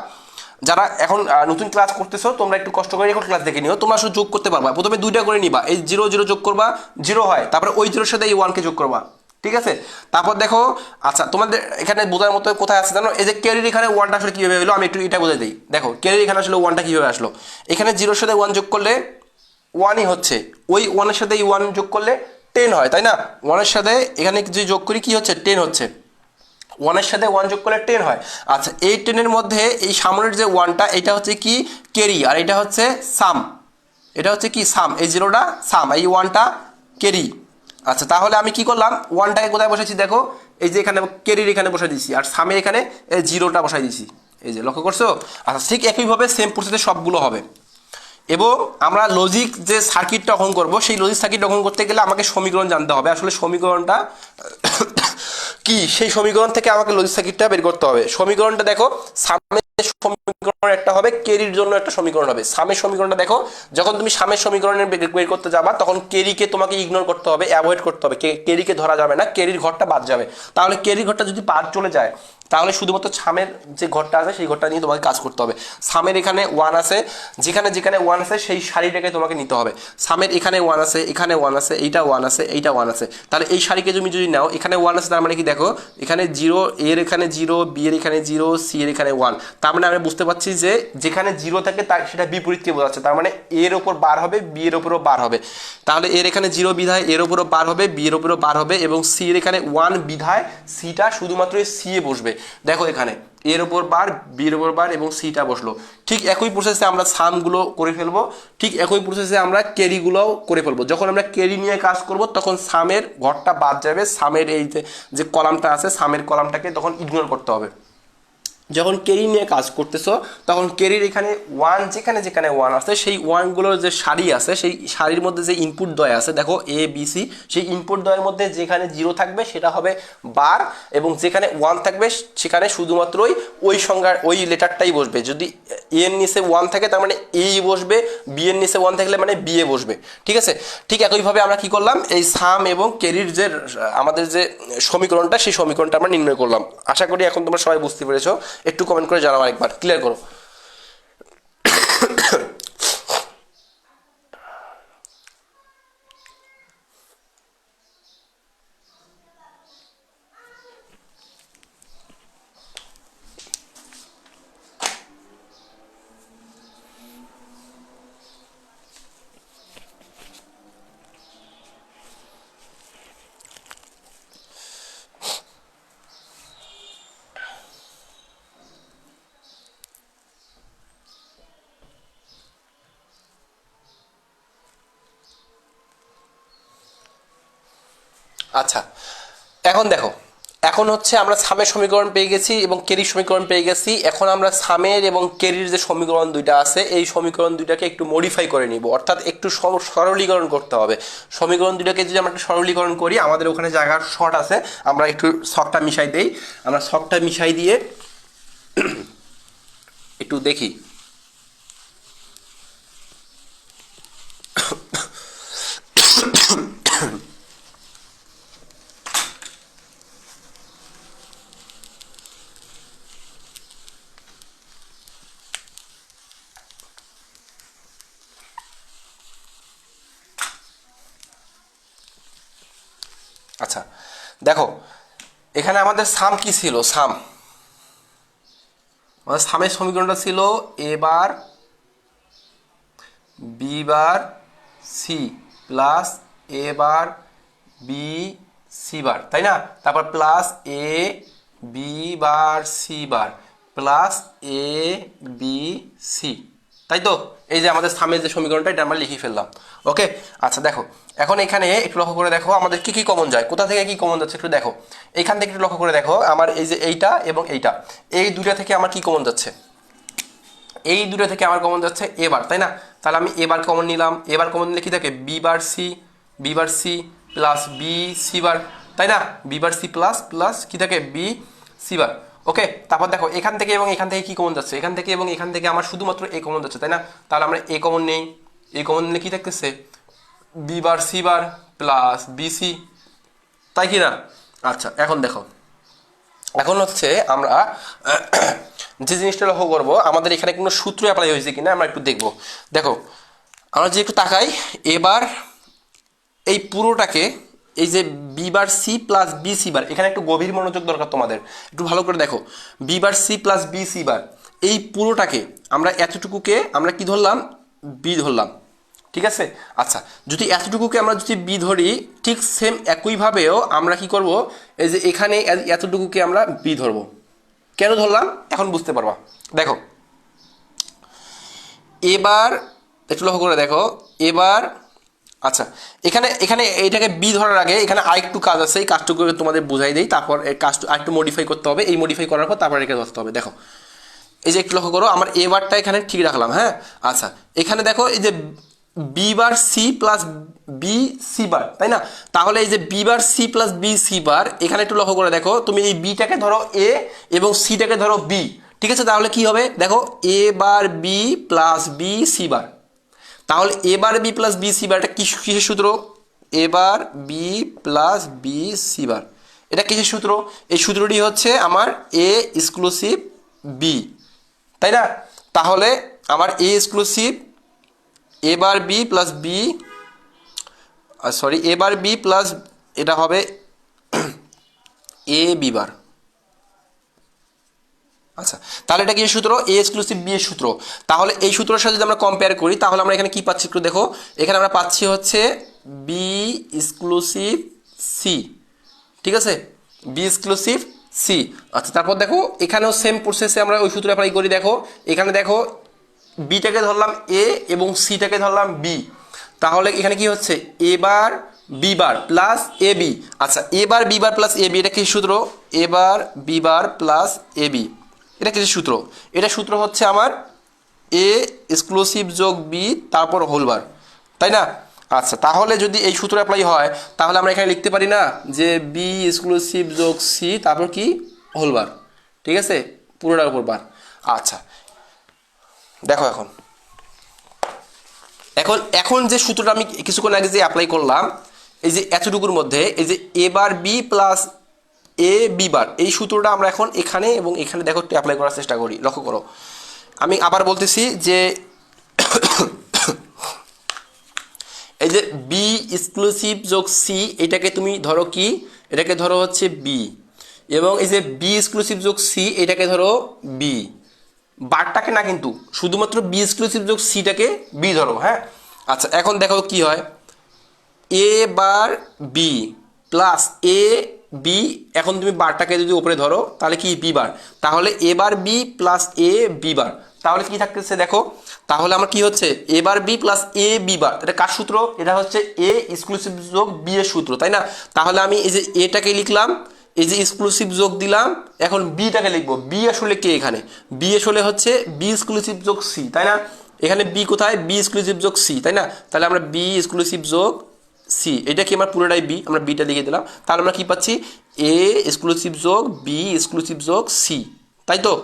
যারা এখন নতুন ক্লাস করতেছো তোমরা একটু কষ্ট করে এখন ক্লাস দেখে নিও, তোমরা আসলে যোগ করতে পারবা। প্রথমে দুইটা করে নিবা, এই 0 0 যোগ করবা 0 হয়, তারপরে ওই 0-র সাথে এই 1কে যোগ করবা, ঠিক আছে। তারপর দেখো, আচ্ছা তোমাদের এখানে বোঝার মতো কোথায় আছে জানো, এই যে ক্যারির এখানে ওয়ানটা আসলে কীভাবে হলো আমি একটু এটা বোঝাই দিই। দেখো ক্যারির এখানে আসলে ওয়ানটা কীভাবে আসলো, এখানে জিরোর সাথে ওয়ান যোগ করলে ওয়ানই হচ্ছে, ওই ওয়ানের সাথে এই ওয়ান যোগ করলে 10 হয়, তাই না? ওয়ানের সাথে এখানে যে যোগ করি কি হচ্ছে, 10 হচ্ছে, ওয়ানের সাথে ওয়ান যোগ করলে 10 হয়। আচ্ছা এই 10-এর মধ্যে এই সামনের যে ওয়ানটা এটা হচ্ছে কি ক্যারি, আর এটা হচ্ছে সাম, এটা হচ্ছে কি সাম, এই জিরোটা সাম, এই ওয়ানটা ক্যারি। আচ্ছা তাহলে আমি কি করলাম, ওয়ানটাকে কোথায় বসাইছি দেখো, এই যে এখানে ক্যারির এখানে বসাই দিয়েছি, আর সামে এখানে এই জিরোটা বসাই দিয়েছি, এই যে লক্ষ্য করছো। আচ্ছা ঠিক একইভাবে সেম প্রসেসে সবগুলো হবে। এবং আমরা লজিক যে সার্কিটটা অঙ্কন করবো, সেই লজিক সার্কিট অঙ্কন করতে গেলে আমাকে সমীকরণ জানতে হবে, আসলে সমীকরণটা কি, সেই সমীকরণ থেকে আমাকে লজিক সার্কিটটা বের করতে হবে। সমীকরণটা দেখো, সামের সমীকরণ একটা হবে, কেরির জন্য একটা সমীকরণ হবে। সামের সমীকরণটা দেখো, যখন তুমি সামের সমীকরণের বের করতে যাবা তখন কেরিকে তোমাকে ইগনোর করতে হবে, অ্যাভয়েড করতে হবে, কেরিকে ধরা যাবে না, কেরির ঘরটা বাদ যাবে। তাহলে কেরির ঘরটা যদি বাদ চলে যায় তাহলে শুধুমাত্র সামের যে ঘরটা আছে সেই ঘরটা নিয়ে তোমাকে কাজ করতে হবে। সামের এখানে ওয়ান আছে, যেখানে যেখানে ওয়ান আছে সেই সারিটাকে তোমাকে নিতে হবে। সামের এখানে ওয়ান আছে, এখানে ওয়ান আছে, এইটা ওয়ান আছে, এইটা ওয়ান আছে, তাহলে এই সারিকে তুমি যদি নাও, এখানে ওয়ান আছে তার মানে কি দেখো, এখানে জিরো, এর এখানে জিরো, বি এর এখানে জিরো, সি এর এখানে ওয়ান, তার মানে আমরা বুঝতে পারছি যে যেখানে জিরো থাকে তার সেটা বিপরীতকে বোঝাচ্ছে, তার মানে এর ওপর বার হবে, বি এর ওপরও বার হবে। তাহলে এর এখানে জিরো বিধায় এর ওপরও বার হবে, বি এর ওপরও বার হবে, এবং সি এর এখানে ওয়ান বিধায় সিটা শুধুমাত্র সি এ বসবে। দেখো এখানে এর ওপর বার, বি এর ওপর বার, এবং সিটা বসলো। ঠিক একই প্রসেসে আমরা সামগুলো করে ফেলবো, ঠিক একই প্রসেসে আমরা ক্যারিগুলোও করে ফেলবো। যখন আমরা ক্যারি নিয়ে কাজ করব তখন সামের ঘরটা বাদ যাবে, সামের এই যে কলামটা আছে সামের কলামটাকে তখন ইগনোর করতে হবে। যখন ক্যারি নিয়ে কাজ করতেছো তখন ক্যারির এখানে ওয়ান, যেখানে যেখানে ওয়ান আছে সেই ওয়ানগুলোর যে সারি আছে সেই সারির মধ্যে যে ইনপুট দ্বয় আছে দেখো এ বি সি, সেই ইনপুট দ্বয়ের মধ্যে যেখানে জিরো থাকবে সেটা হবে বার, এবং যেখানে ওয়ান থাকবে সেখানে শুধুমাত্রই ওই সংখ্যার ওই লেটারটাই বসবে। যদি এ এর নিচে ওয়ান থাকে তার মানে এই বসবে, বি এর নিচে ওয়ান থাকলে মানে বি এ বসবে। ঠিক আছে, ঠিক একইভাবে আমরা কি করলাম, এই সাম এবং ক্যারির যে আমাদের যে সমীকরণটা সেই সমীকরণটা আমরা নির্ণয় করলাম। আশা করি এখন তোমরা সবাই বুঝতে পেরেছো। একটু কমেন্ট করে জানাও, আরেকবার ক্লিয়ার করো। আচ্ছা এখন দেখো, এখন হচ্ছে আমরা সামের সমীকরণ পেয়ে গেছি এবং কেরির সমীকরণ পেয়ে গেছি। এখন আমরা সামের এবং কেরির যে সমীকরণ দুইটা আছে এই সমীকরণ দুইটাকে একটু মডিফাই করে নিব, অর্থাৎ একটু সরলীকরণ করতে হবে। সমীকরণ দুইটাকে যদি আমরা একটু সরলীকরণ করি, আমাদের ওখানে জায়গার শর্ট আছে, আমরা একটু শকটা মিশাই দেই। আমরা শকটা মিশাই দিয়ে একটু দেখি। আচ্ছা দেখো, এখানে আমাদের সাম কি ছিল, সাম আমাদের সামের সমীকরণটা ছিল A bar B bar C plus A bar B C bar, তাই না? তারপর plus A B bar C bar plus A B C, তাই তো? এই যে আমাদের সামের যে সমীকরণটা এটা আমরা লিখে ফেললাম। ওকে, আচ্ছা দেখো এখন এখানে একটু লক্ষ্য করে দেখো আমাদের কি কি কমন যায়, কোথা থেকে কি কমন যাচ্ছে একটু দেখো। এখান থেকে একটু লক্ষ্য করে দেখো, আমার এই যে এইটা এবং এইটা, এই দুটা থেকে আমার কি কমন যাচ্ছে, এই দুটো থেকে আমার কমন যাচ্ছে এবার, তাই না? তাহলে আমি এবার কমন নিলাম, এবার কমন নিলে কি থাকে B bar C plus B C bar, তাই না? B bar C plus plus কি থাকে বি সি বার। ওকে, তারপর দেখো এখান থেকে এবং এখান থেকে কি কমন যাচ্ছে, এখান থেকে এবং এখান থেকে আমার শুধুমাত্র এ কমন যাচ্ছে, তাই না? তাহলে আমরা এ কমন নেই, এ কমন নিলে কি থাকতেছে B bar C bar plus B C, তাই কি না? আচ্ছা এখন দেখো, এখন হচ্ছে আমরা যে জিনিসটা লক্ষ্য করবো আমাদের এখানে কোনো সূত্র অ্যাপ্লাই হয়েছে কিনা আমরা একটু দেখবো। দেখো আমরা যদি একটু তাকাই, এবার এই পুরোটাকে এই যে B bar C plus B C bar, এখানে একটু গভীর মনোযোগ দরকার তোমাদের, একটু ভালো করে দেখো। B bar C plus B C bar, এই পুরোটাকে আমরা এতটুকুকে আমরা কি ধরলাম, বি ধরলাম, ঠিক আছে। আচ্ছা, যদি এতটুকুকে আমরা যদি বি ধরি, ঠিক সেম একইভাবেও আমরা কি করব, এই যে এখানে এতটুকুকে আমরা বি ধরবো। কেন ধরলাম এখন বুঝতে পারবা। দেখো এবার একটু লক্ষ্য করে দেখো, এবার আচ্ছা এখানে এখানে এইটাকে বি ধরার আগে এখানে আরেকটু কাজ আছে, এই কাজটুকু তোমাদের বুঝাই দেই, তারপর এই কাজটু আরেকটু মডিফাই করতে হবে, এই মডিফাই করার পর তারপর এটাকে ধরতে হবে। দেখো এই যে একটু লক্ষ্য করো, আমার এ বারটা এখানে ঠিক রাখলাম, হ্যাঁ। আচ্ছা এখানে দেখো এই যে B bar C plus B C bar, তাই না? তাহলে এই যে B bar C plus B C bar, এখানে একটু লক্ষ্য করে দেখো, তুমি এই বিটাকে ধরো এ এবং সিটাকে ধরো বি, ঠিক আছে। তাহলে কি হবে দেখো, A bar B plus B C bar. তাহলে A bar B plus B C bar, এটা কিসের সূত্র? A bar B plus B C bar, এটা কিসের সূত্র? এই সূত্রটি হচ্ছে আমার এ এক্সক্লুসিভ বি, তাই না? তাহলে আমার A exclusive A bar B plus B, sorry A bar B plus এটা হবে এ বি বার। আচ্ছা তাহলে এটা কি সূত্র? এ এক্সক্লুসিভ বি এর সূত্র। তাহলে এই সূত্রের সাথে যদি আমরা কম্পেয়ার করি, তাহলে আমরা এখানে কি পাচ্ছি একটু দেখো, এখানে আমরা পাচ্ছি হচ্ছে বি এক্সক্লুসিভ সি, ঠিক আছে, বি এক্সক্লুসিভ সি। আচ্ছা তারপর দেখো এখানেও সেম প্রসেসে আমরা ওই সূত্র অ্যাপ্লাই করি। দেখো এখানে দেখো বিটাকে ধরলাম এ এবং সিটাকে ধরলাম বি, তাহলে এখানে কি হচ্ছে এ bar B bar plus A B. আচ্ছা এ bar B bar plus A B, এটা কি সূত্র? A bar B bar plus A B, এটা কিছু সূত্র, এটা সূত্র হচ্ছে আমার এ এক্সক্লুসিভ যোগ বি তারপর হোল বার, তাই না? আচ্ছা তাহলে যদি এই সূত্র অ্যাপ্লাই হয়, তাহলে আমরা এখানে লিখতে পারি না যে বি এক্সক্লুসিভ যোগ সি তারপর কি হোল বার, ঠিক আছে, পুরোটার উপর বার। আচ্ছা দেখো এখন এখন এখন যে সূত্রটা আমি কিছুক্ষণ আগে যে অ্যাপ্লাই করলাম, এই যে এতটুকুর মধ্যে এই যে এ bar B plus A B বার, এই সূত্রটা আমরা এখন এখানে এবং এখানে দেখো একটু অ্যাপ্লাই করার চেষ্টা করি। লক্ষ্য করো, আমি আবার বলতেছি যে এই যে বি এক্সক্লুসিভ যোগ সি, এটাকে তুমি ধরো কি, এটাকে ধরো হচ্ছে বি, এবং এই যে বি এক্সক্লুসিভ যোগ সি এটাকে ধরো বি, বারটাকে না কিন্তু, শুধুমাত্র বি এক্সক্লুসিভ যোগ সিটাকে বি ধরো, হ্যাঁ। আচ্ছা এখন দেখো কি হয়, এ bar B plus A B, এখন তুমি বারটাকে যদি উপরে ধরো তাহলে কি বি বার, তাহলে A bar B plus A B বার, তাহলে কি থাকতেছে দেখো, তাহলে আমার কি হচ্ছে এ bar B plus A B বার, এটা কার সূত্র? এটা হচ্ছে এ এক্সক্লুসিভ যোগ বি এর সূত্র, তাই না? তাহলে আমি এই যে এটাকে লিখলাম, এই যে এক্সক্লুসিভ যোগ দিলাম, এখন বিটাকে লিখবো, বি আসলে কে এখানে? বি আসলে হচ্ছে বি এক্সক্লুসিভ যোগ সি, তাই না? এখানে বি কোথায়? বি এক্সক্লুসিভ যোগ সি, তাই না? তাহলে আমরা বি এক্সক্লুসিভ যোগ সি, এটা কি আমার পুরোটাই বি, আমরা বিটা লিখে দিলাম, তাহলে আমরা কি পাচ্ছি এ এক্সক্লুসিভ যোগ বি এক্সক্লুসিভ যোগ সি, তাই তো?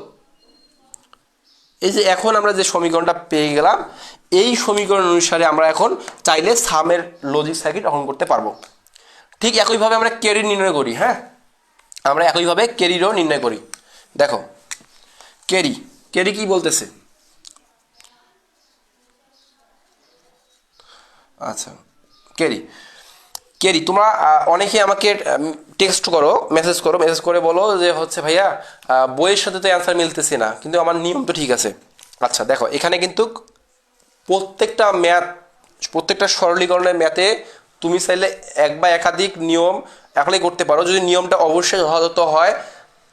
এই যে এখন আমরা যে সমীকরণটা পেয়ে গেলাম, এই সমীকরণ অনুসারে আমরা এখন চাইলে সামের লজিক সার্কিট অঙ্কন করতে পারবো। ঠিক একইভাবে আমরা ক্যারি নির্ণয় করি, হ্যাঁ, আমরা একইভাবে ক্যারিরও নির্ণয় করি। দেখো ক্যারি, ক্যারি কি বলতেছে? আচ্ছা ক্যারি, ক্যারি তোমরা অনেকে আমাকে টেক্সট করো, মেসেজ করো, মেসেজ করে বলো যে হচ্ছে ভাইয়া বইয়ের সাথে তো অ্যান্সার মিলতেছে না, কিন্তু আমার নিয়ম তো ঠিক আছে। আচ্ছা দেখো এখানে কিন্তু প্রত্যেকটা ম্যাথ, প্রত্যেকটা সরলীকরণের ম্যাথে তুমি চাইলে এক বা একাধিক নিয়ম অ্যাপ্লাই করতে পারো, যদি নিয়মটা অবশ্যই যথাযথ হয়।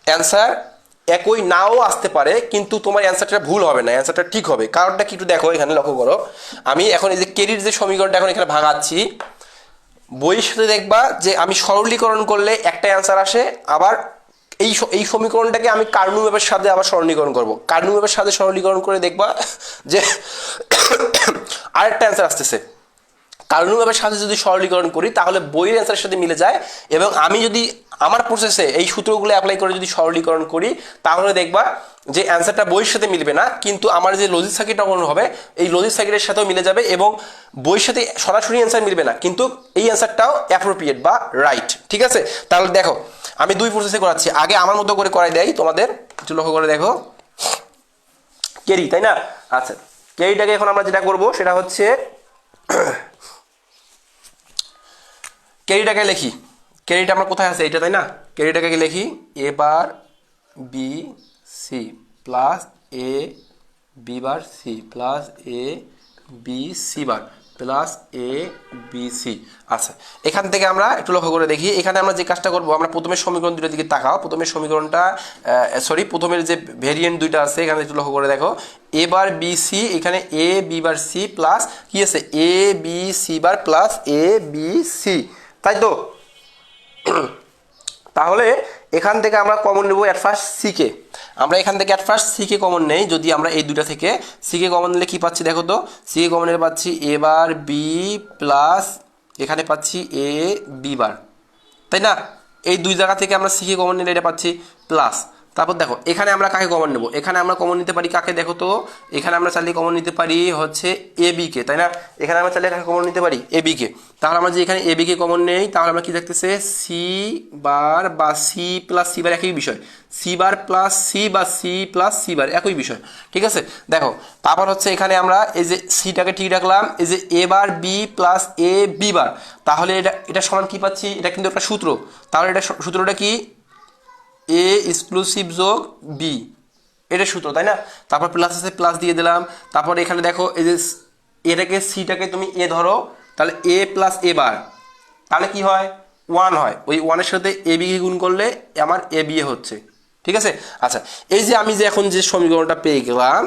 অ্যান্সার একই নাও আসতে পারে, কিন্তু তোমার অ্যান্সারটা ভুল হবে না, অ্যান্সারটা ঠিক হবে। কারণটা কি একটু দেখো, এখানে লক্ষ্য করো, আমি এখন এই যে ক্যারির যে সমীকরণটা এখন এখানে ভাঙাচ্ছি, বইয়ের সাথে দেখবা যে আমি সরলীকরণ করলে একটা অ্যান্সার আসে, আবার এই সমীকরণটাকে আমি কার্নু ম্যাপের সাথে আবার সরলীকরণ করব, কার্নু ম্যাপের সাথে সরলীকরণ করে দেখবা যে আরেকটা অ্যান্সার আসতেছে। কার্নু ম্যাপের সাথে যদি সরলীকরণ করি তাহলে বইয়ের অ্যান্সারের সাথে মিলে যায়, এবং আমি যদি আমার প্রসেসে এই সূত্রগুলো অ্যাপ্লাই করে যদি সরলীকরণ করি তাহলে দেখবা যে অ্যান্সারটা বইয়ের সাথে মিলবে না, কিন্তু আমার যে লজিক সার্কিট অঙ্কন হবে এই লজিক সার্কিটের সাথেও মিলে যাবে, এবং বইয়ের সাথে সরাসরি অ্যান্সার মিলবে না, কিন্তু এই অ্যান্সারটাও অ্যাপ্রোপ্রিয়েট বা রাইট, ঠিক আছে। তাহলে দেখো আমি দুই প্রসেসে করাচ্ছি, আগে আমার মতো করে করাই দেয় তোমাদের, একটু লক্ষ্য করে দেখো ক্যারি, তাই না? আচ্ছা ক্যারিটাকে এখন আমরা যেটা করব সেটা হচ্ছে ক্যারিটাকে লিখি, ক্যারিটা আমরা কোথায় আছে এটা, তাই না? ক্যারিটাকে লিখি এ bar B C plus A B bar C plus A B C bar plus A B C. আচ্ছা, এখান থেকে আমরা একটু লক্ষ্য করে দেখি, এখানে আমরা যে কাজটা করবো, আমরা প্রথমের সমীকরণ দুটোর দিকে তাকাও। প্রথমের সমীকরণটা প্রথমের যে ভেরিয়েন্ট দুইটা আছে এখানে একটু লক্ষ্য করে দেখো, এ বার বি সি, এখানে এ বি বার সি প্লাস কি আছে এ B C bar plus A B C, তাই তো? তাহলে এখান থেকে আমরা কমন নেব অ্যাট ফার্স্ট সিকে। আমরা এখান থেকে অ্যাট ফার্স্ট সিকে কমন নেই। যদি আমরা এই দুটা থেকে সিকে কমন নিলে কি পাচ্ছি দেখো তো, সিকে কমন নিলে পাচ্ছি এ বার বি প্লাস এখানে পাচ্ছি এ বি বার, তাই না? এই দুই জায়গা থেকে আমরা সিকে কমন নিলে এটা পাচ্ছি প্লাস। তারপর দেখো এখানে আমরা কাকে কমন নেব, এখানে আমরা কমন নিতে পারি কাকে দেখো তো, এখানে আমরা চাইলে কমন নিতে পারি হচ্ছে এ বি কে, তাই না? এখানে আমরা চাইলে কাকে কমন নিতে পারি এ বি কে। তাহলে আমরা যে এখানে এ বি কে কমন নেই, তাহলে আমরা কি দেখতেছে সি বার বা সি প্লাস সি বার একই বিষয়, সি বার প্লাস সি বা সি প্লাস সি বার একই বিষয়, ঠিক আছে? দেখো তারপর হচ্ছে এখানে আমরা এই যে সিটাকে ঠিক রাখলাম, এই যে এ bar B plus A B বার, তাহলে এটা সমান কি পাচ্ছি, এটা কিন্তু একটা সূত্র। তাহলে এটা সূত্রটা কি, এ এক্সক্লুসিভ যোগ বি, এটা সূত্র, তাই না? তারপর প্লাস আছে প্লাস দিয়ে দিলাম। তারপর এখানে দেখো এই যে এটাকে সিটাকে তুমি এ ধরো, তাহলে এ প্লাস এ বার, তাহলে কি হয় ওয়ান হয়, ওই ওয়ানের সাথে এ বি গুণ করলে আমার এ বি হচ্ছে, ঠিক আছে? আচ্ছা, এই যে আমি যে এখন যে সমীকরণটা পেয়ে গেলাম,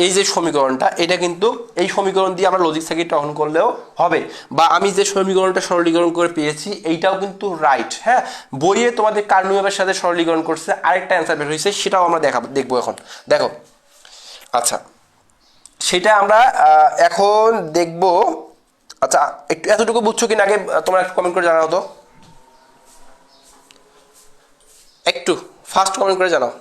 এই যে সমীকরণটা, এটা কিন্তু এই সমীকরণ দিয়ে আমরা লজিক সার্কিট গ্রহণ করলেও হবে, বা আমি যে সমীকরণটা সরলীকরণ করে পেয়েছি এইটাও কিন্তু রাইট। হ্যাঁ, বইয়ে তোমাদের কার্নিওয়ের সাথে সরলীকরণ করছে, আরেকটা অ্যান্সার বের হয়েছে, সেটাও আমরা দেখবো এখন। দেখো আচ্ছা, সেটা আমরা এখন দেখব। আচ্ছা, একটু এতটুকু বুঝছো কিনা আগে তোমরা একটু কমেন্ট করে জানাও তো, একটু ফার্স্ট কমেন্ট করে জানাও।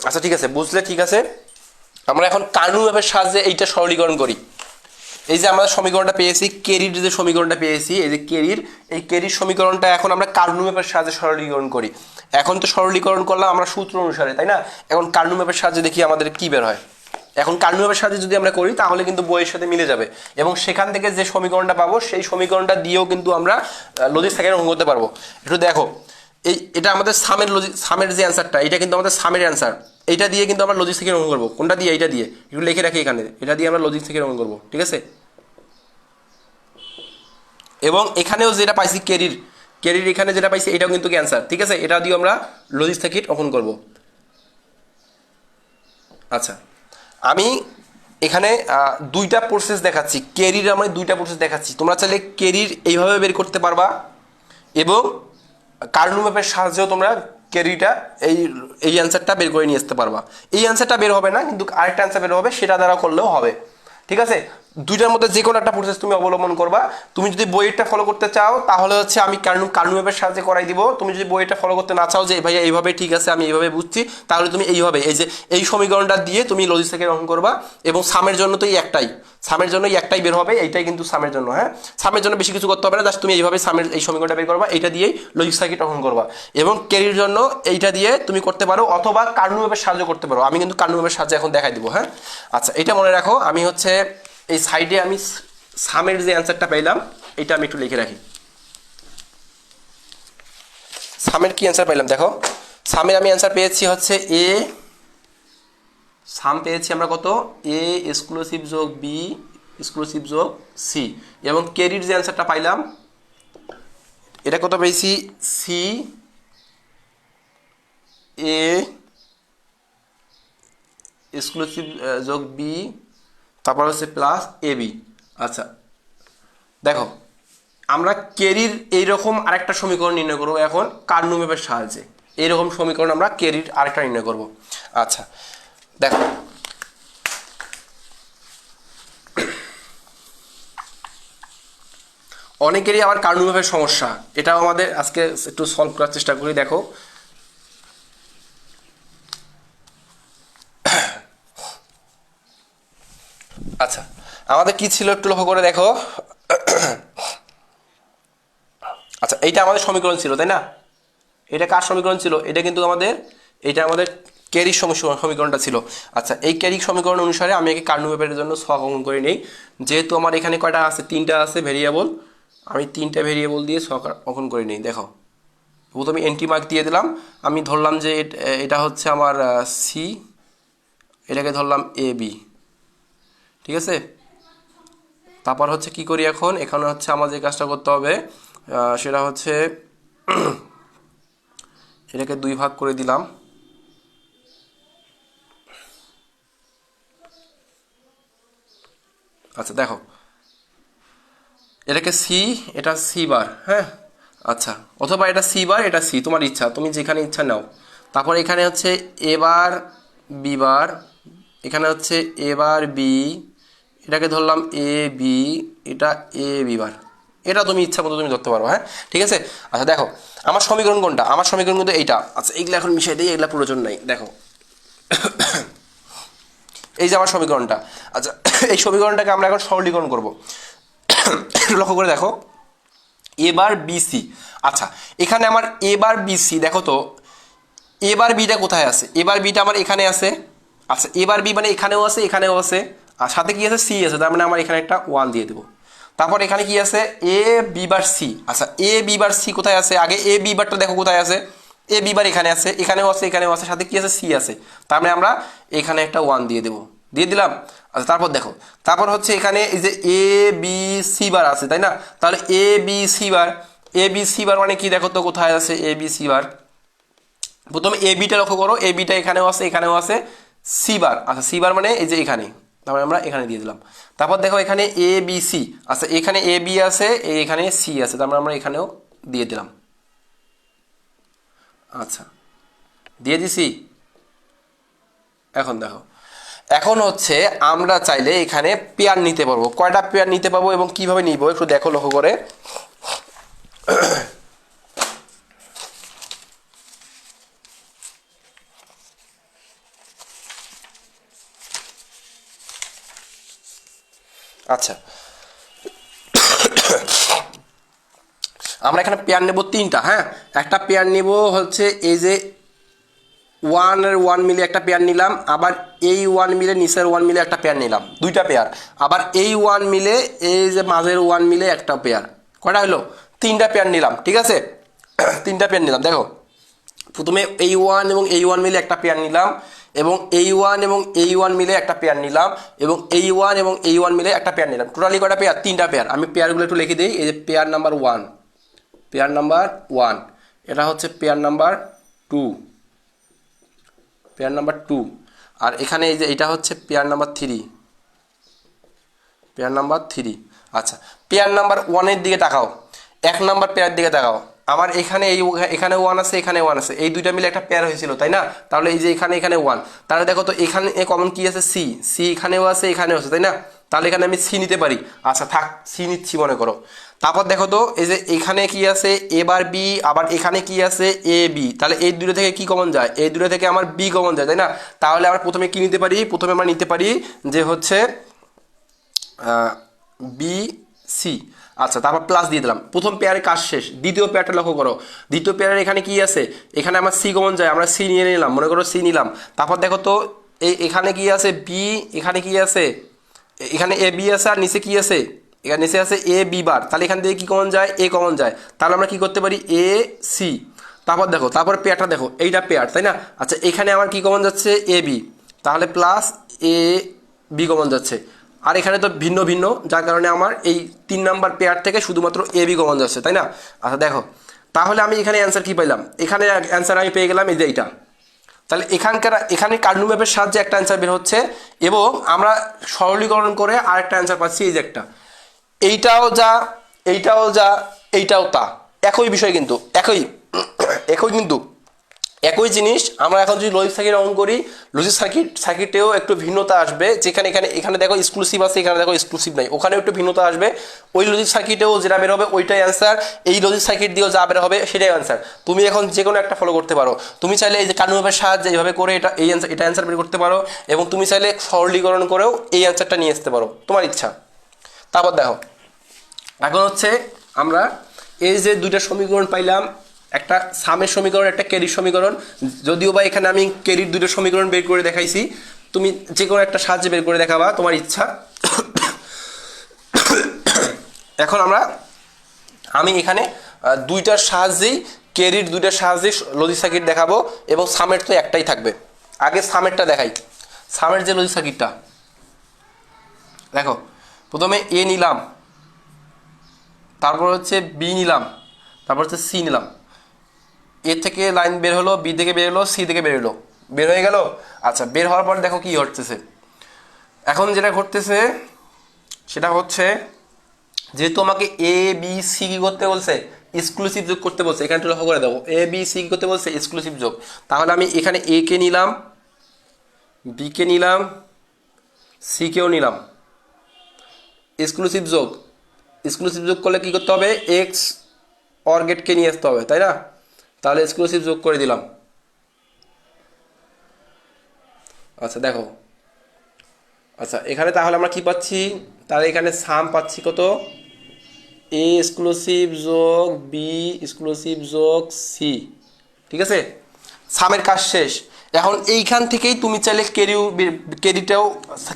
আচ্ছা ঠিক আছে, বুঝলে, ঠিক আছে। আমরা এখন কার্নু ম্যাপের সাহায্যে এইটা সরলীকরণ করি। এই যে আমরা সমীকরণটা পেয়েছি, কেরির যে সমীকরণটা পেয়েছি, এই যে কেরির, এই কেরির সমীকরণটা এখন আমরা কার্নু ম্যাপের সাহায্যে সরলীকরণ করি। এখন তো সরলীকরণ করলাম আমরা সূত্র অনুসারে, তাই না? এখন কার্নু ম্যাপের সাহায্যে দেখি আমাদের কি বের হয়। এখন কার্নু ম্যাপের সাহায্যে যদি আমরা করি তাহলে কিন্তু বইয়ের সাথে মিলে যাবে, এবং সেখান থেকে যে সমীকরণটা পাবো সেই সমীকরণটা দিয়েও কিন্তু আমরা লজিক সার্কিট অঙ্কন করতে পারবো। একটু দেখো, এটা আমাদের সামের যে অ্যান্সারটা, এটা কিন্তু আমাদের সামের অ্যান্সার। এইটা দিয়ে কিন্তু আমরা লজিক সার্কিট অঙ্কন করবো। কোনটা দিয়ে? এইটা দিয়ে। একটু লিখে রাখি এখানে, এটা দিয়ে আমরা লজিক সার্কিট অঙ্কন করবো, ঠিক আছে? এবং এখানেও যেটা পাইছি কেরির, এখানে যেটা পাইছি এটাও কিন্তু ক্যান্সার, ঠিক আছে? এটা দিয়ে আমরা লজিক সার্কিট অঙ্কন করব। আচ্ছা, আমি এখানে দুইটা প্রসেস দেখাচ্ছি, কেরির আমরা দুইটা প্রসেস দেখাচ্ছি। তোমরা চাইলে কেরির এইভাবে বের করতে পারবা, এবং কার্নু ম্যাপের সাহায্যেও তোমরা কেরিটা এই অ্যান্সারটা বের করে নিয়ে আসতে পারবা। এই অ্যান্সারটা বের হবে না, কিন্তু আরেকটা অ্যান্সার বের হবে, সেটা দ্বারা করলেও হবে, ঠিক আছে? দুইটার মধ্যে যে কোনো একটা প্রসেস তুমি অবলম্বন করবা। তুমি যদি বইয়েরটা ফলো করতে চাও তাহলে হচ্ছে আমি কার্নু ম্যাপের সাহায্যে করাই দিব। তুমি যদি বইয়েরটা ফলো করতে না চাও যে ভাইয়া এইভাবে ঠিক আছে আমি এইভাবে বুঝছি, তাহলে তুমি এইভাবে এই যে এই সমীকরণটা দিয়ে তুমি লজিক সার্কিট অঙ্কন করবা। এবং সামের জন্য তো একটাই, সামের জন্য একটাই বের হবে, এইটাই কিন্তু সামের জন্য। হ্যাঁ, সামের জন্য বেশি কিছু করতে হবে না, জাস্ট তুমি এইভাবে সামের এই সমীকরণটা বের করবা, এইটা দিয়েই লজিক সার্কিট অঙ্কন করবা। এবং ক্যারির জন্য এইটা দিয়ে তুমি করতে পারো, অথবা কার্নু ম্যাপের সাহায্য করতে পারো। আমি কিন্তু কার্নু ম্যাপের সাহায্যে এখন দেখাই দিব। হ্যাঁ, আচ্ছা, এটা মনে রাখো। আমি হচ্ছে এই সাইডে আমি সামের যে অ্যান্সারটা পাইলাম এটা আমি একটু লিখে রাখি। সামের কি অ্যান্সার পাইলাম দেখো, সামের আমি অ্যান্সার পেয়েছি হচ্ছে এ, সাম পেয়েছি আমরা কত, এ এক্সক্লুসিভ যোগ বি এক্সক্লুসিভ যোগ সি। এবং কেরির যে অ্যান্সারটা পাইলাম এটা কত পেয়েছি, সি এ এক্সক্লুসিভ যোগ বি, তারপর হচ্ছে প্লাস এ বি। আচ্ছা দেখো, আমরা কেরির এইরকম আরেকটা সমীকরণ নির্ণয় করবো এখন কার্নু ম্যাপের সাহায্যে। এইরকম সমীকরণ আমরা কেরির আরেকটা নির্ণয় করব। আচ্ছা দেখো, অনেকেরই আবার কার্নু ম্যাপের সমস্যা, এটাও আমাদের আজকে একটু সলভ করার চেষ্টা করি। দেখো আচ্ছা আমাদের কি ছিল একটু লক্ষ্য করে দেখো। আচ্ছা এইটা আমাদের সমীকরণ ছিল তাই না, এটা কার সমীকরণ ছিল, এটা কিন্তু আমাদের, এটা আমাদের ক্যারির সমীকরণটা ছিল। আচ্ছা এই ক্যারির সমীকরণ অনুসারে আমি একে কার্নু ম্যাপের জন্য ছক অঙ্কন করে নেই। যেহেতু আমার এখানে কয়টা আছে, তিনটা আছে ভেরিয়েবল, আমি তিনটা ভেরিয়েবল দিয়ে ছক অঙ্কন করে নিই। দেখো প্রথমে এন্ট্রি মার্ক দিয়ে দিলাম, আমি ধরলাম যে এটা হচ্ছে আমার সি, এটাকে ধরলাম এ বি, ঠিক আছে। তারপর হচ্ছে কি করি এখন, এখানে হচ্ছে আমার যে কাজটা করতে হবে সেটা হচ্ছে এটাকে দুই ভাগ করে দিলাম। আচ্ছা দেখো এটাকে সি, এটা সি বার, হ্যাঁ আচ্ছা, অথবা এটা সি বার, এটা সি, তোমার ইচ্ছা, তুমি যেখানে ইচ্ছা নাও। তারপর এখানে হচ্ছে এ বার বি বার, এখানে হচ্ছে এ বার বি, এটাকে ধরলাম এ বি, এটা এ বি বার, এটা তুমি ইচ্ছা মতো তুমি ধরতে পারো, হ্যাঁ ঠিক আছে। আচ্ছা দেখো আমার সমীকরণ কোনটা, আমার সমীকরণ কিন্তু এইটা। আচ্ছা এইগুলো এখন মিশিয়ে দিই, এগুলো প্রয়োজন নাই। দেখো এই যে আমার সমীকরণটা, আচ্ছা এই সমীকরণটাকে আমরা এখন সরলীকরণ করব। লক্ষ্য করে দেখো এবার বিসি, আচ্ছা এখানে আমার এবার বিসি, দেখো তো এবার বিটা কোথায় আছে, এবার বিটা আমার এখানে আছে। আচ্ছা এবার বি মানে এখানেও আছে এখানেও আছে, আর সাথে কি আছে সি আছে, তার মানে আমার এখানে একটা 1 দিয়ে দেবো। তারপর এখানে কি আছে এ বি বার সি, আচ্ছা এ বি বার সি কোথায় আছে, আগে এ বি বারটা দেখো কোথায় আছে, এ বি বার এখানে আছে এখানেও আছে এখানেও আছে, সাথে কি আছে সি আছে, তার মানে আমরা এখানে একটা 1 দিয়ে দেবো, দিয়ে দিলাম। আচ্ছা তারপর দেখো, তারপর হচ্ছে এখানে এই যে এ বি সি বার আছে তাই না, তাহলে এ বি সি বার, এ বি সি বার মানে কি দেখো তো কোথায় আছে এ বি সি বার। প্রথমে এ বিটা লক্ষ্য করো, এ বিটা এখানেও আছে এখানেও আছে, সি বার, আচ্ছা সি বার মানে এই যে এখানে, তারপরে আমরা এখানে দিয়ে দিলাম। তারপর দেখো এখানে এ বি সি, আচ্ছা এখানে এ বি আছে এখানে সি আছে, তারপরে আমরা এখানেও দিয়ে দিলাম। আচ্ছা দিয়ে দিছি। এখন দেখো এখন হচ্ছে আমরা চাইলে এখানে পেয়ার নিতে পারবো, কয়টা পেয়ার নিতে পারবো এবং কিভাবে নিব একটু দেখো লক্ষ্য করে। আচ্ছা আমরা এখানে পেয়ার নেব তিনটা, হ্যাঁ একটা পেয়ার নেব হচ্ছে এই যে 1 মিলে একটা পেয়ার নিলাম, আবার এই 1 মিলে নিচের 1 মিলে একটা পেয়ার নিলাম, দুইটা পেয়ার, আবার এই 1 মিলে এই যে মাঝের 1 মিলে একটা পেয়ার, কয়টা হলো তিনটা পেয়ার নিলাম, ঠিক আছে। তিনটা পেয়ার নিলাম, দেখো প্রথমে এই 1 এবং এই 1 মিলে একটা পেয়ার নিলাম, এবং এই 1 এবং এই 1 মিলে একটা পেয়ার নিলাম, এবং এই 1 এবং এই 1 মিলে একটা পেয়ার নিলাম, টোটালি কয়টা পেয়ার, তিনটা পেয়ার। আমি পেয়ারগুলো একটু লিখে দিই, এই যে পেয়ার নাম্বার 1, পেয়ার নাম্বার 1, এটা হচ্ছে পেয়ার নাম্বার 2, পেয়ার নাম্বার 2, আর এখানে এই যে এটা হচ্ছে পেয়ার নাম্বার 3, পেয়ার নাম্বার 3। আচ্ছা পেয়ার নাম্বার 1 এর দিকে তাকাও, 1 নাম্বার পেয়ার দিকে তাকাও, আমার এখানে এই এখানে 1 আছে এখানে 1 আছে, এই দুইটা মিলে একটা পেয়ার হয়েছিল তাই না, তাহলে এই যে এখানে এখানে 1, তাহলে দেখো তো এখানে কমন কি আছে সি, সি এখানেও আছে এখানেও আছে তাই না, তাহলে এখানে আমি সি নিতে পারি। আচ্ছা থাক সি নিচ্ছি মনে করো। তারপর দেখো তো এই যে এখানে কি আছে এ বার বি, আবার এখানে কি আছে এ বি, তাহলে এই দুটো থেকে কি কমন যায়, এই দুটো থেকে আমার বি কমন যায় তাই না, তাহলে আমরা প্রথমে কি নিতে পারি, প্রথমে আমরা নিতে পারি যে হচ্ছে বি সি। আচ্ছা তারপর প্লাস দিয়ে দিলাম, প্রথম পেয়ারের কাজ শেষ। দ্বিতীয় পেয়ারটা লক্ষ্য করো, দ্বিতীয় পেয়ারের এখানে কি আছে, এখানে আমার সি কমন যায়, আমরা সি নিয়ে নিলাম, মনে করো সি নিলাম। তারপর দেখো তো এখানে কি আছে বি, এখানে কি আছে, এখানে এ বি আছে আর নিচে কি আছে, এখানে নিচে আছে এ বি বার, তাহলে এখান থেকে কি কমন যায় এ কমন যায়, তাহলে আমরা কি করতে পারি এ সি। তারপর দেখো তারপর পেয়ারটা দেখো এইটা পেয়ার তাই না, আচ্ছা এখানে আমার কি কমন যাচ্ছে এ বি, তাহলে প্লাস এ বি কমন যাচ্ছে, আর এখানে তো ভিন্ন ভিন্ন, যার কারণে আমার এই 3 নাম্বার পেয়ার থেকে শুধুমাত্র এ বি কমন যাচ্ছে তাই না। আচ্ছা দেখো তাহলে আমি এখানে অ্যান্সার কি পাইলাম, এখানে অ্যান্সার আমি পেয়ে গেলাম এই যে এইটা, তাহলে এখানে কার্নু ম্যাপের সাহায্যে একটা অ্যান্সার বের হচ্ছে, এবং আমরা সরলীকরণ করে আরেকটা অ্যান্সার পাচ্ছি এই যে একটা, এইটাও যা এইটাও যা এইটাও তা, একই বিষয় কিন্তু একই একই কিন্তু একই জিনিস আমরা এখন যদি লজিক সার্কিট অন করি, লজিক সার্কিটেও একটু ভিন্নতা আসবে, যেখানে এখানে দেখো এক্সক্লুসিভ আছে, এখানে দেখো এক্সক্লুসিভ নাই, ওখানে একটু ভিন্নতা আসবে। ওই লজিক সার্কিটেও যেটা বের হবে ওইটাই অ্যান্সার, এই লজিক সার্কিট দিয়েও যা বের হবে সেটাই অ্যান্সার। তুমি এখন যে কোনো একটা ফলো করতে পারো। তুমি চাইলে এই যে কানুনের সাহায্যে এইভাবে করে এটা অ্যান্সার বের করতে পারো, এবং তুমি চাইলে সরলীকরণ করেও এই অ্যান্সারটা নিয়ে আসতে পারো, তোমার ইচ্ছা। তারপর দেখো, এখন হচ্ছে আমরা এই যে দুইটা সমীকরণ পাইলাম, একটা সামের সমীকরণ, একটা ক্যারির সমীকরণ। যদিও বা এখানে আমি ক্যারির দুটো সমীকরণ বের করে দেখাইছি, তুমি যে কোনো একটা সাহায্যে বের করে দেখাবা, তোমার ইচ্ছা। এখন আমি এখানে দুইটার সাহায্যেই, ক্যারির দুইটার সাহায্যেই লজিক সার্কিট দেখাবো, এবং সামের তো একটাই থাকবে। আগে সামেরটা দেখাই। সামের যে লজিক সার্কিটটা দেখো, প্রথমে এ নিলাম, তারপর হচ্ছে বি নিলাম, তারপর হচ্ছে সি নিলাম। এ থেকে লাইন বের হলো, বি থেকে বের হলো, সি থেকে বের হলো, বের হয়ে গেল। আচ্ছা, বের হওয়ার পর দেখো কি ঘটতেছে। এখন যেটা ঘটতেছে সেটা হচ্ছে, যেহেতু আমাকে এ বি সি কি করতে বলছে, এক্সক্লুসিভ যোগ করতে বলছে, এখানে একটু লক্ষ্য করে দেবো, এ বি সি কি করতে বলছে, এক্সক্লুসিভ যোগ। তাহলে আমি এখানে এ কে নিলাম, বি কে নিলাম, সি কেও নিলাম, এক্সক্লুসিভ যোগ। এক্সক্লুসিভ যোগ করলে কি করতে হবে, এক্স অর গেটকে নিয়ে আসতে হবে, তাই না? তাহলে এক্সক্লুসিভ যোগ করে দিলাম। আচ্ছা দেখো, আচ্ছা এখানে তাহলে আমরা কি পাচ্ছি, তাহলে এখানে সাম পাচ্ছি কত, এ এক্সক্লুসিভ যোগ বি এক্সক্লুসিভ যোগ সি। ঠিক আছে, সামের কাজ শেষ। এখন এইখান থেকেই তুমি চাইলে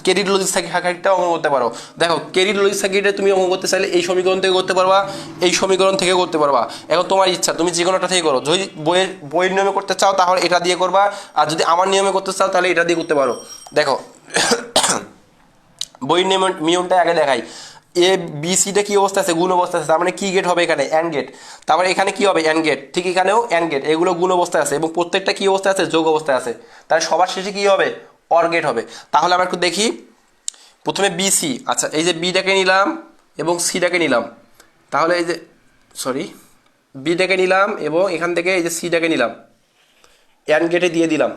ক্যারির লজিক সার্কিটটাও অঙ্কন করতে পারো। দেখো, ক্যারির লজিক সার্কিটে তুমি অঙ্কন করতে চাইলে এই সমীকরণ থেকে করতে পারবা, এই সমীকরণ থেকে করতে পারবা। এখন তোমার ইচ্ছা, তুমি যে কোনো একটা থেকে করো। যদি বইয়ের নিয়মে করতে চাও তাহলে এটা দিয়ে করবা, আর যদি আমার নিয়মে করতে চাও তাহলে এটা দিয়ে করতে পারো। দেখো, বইয়ের নিয়মটা আগে দেখাই। এ বি সিটা কি অবস্থা আছে, গুণ অবস্থা আছে, তার মানে কি গেট হবে এখানে, অ্যান্ড গেট। তারপরে এখানে কি হবে, অ্যান্ড গেট। ঠিক এখানেও অ্যান্ড গেট, এগুলো গুণ অবস্থায় আছে, এবং প্রত্যেকটা কি অবস্থায় আছে, যোগ অবস্থায় আছে। তাহলে সবার শেষে কি হবে, অর গেট হবে। তাহলে আমরা একটু দেখি, প্রথমে বি সি। আচ্ছা, এই যে বিটাকে নিলাম এবং সিটাকে নিলাম, তাহলে এই যে বিটাকে নিলাম এবং এখান থেকে এই যে সিটাকে নিলাম, অ্যান্ড গেটে দিয়ে দিলাম।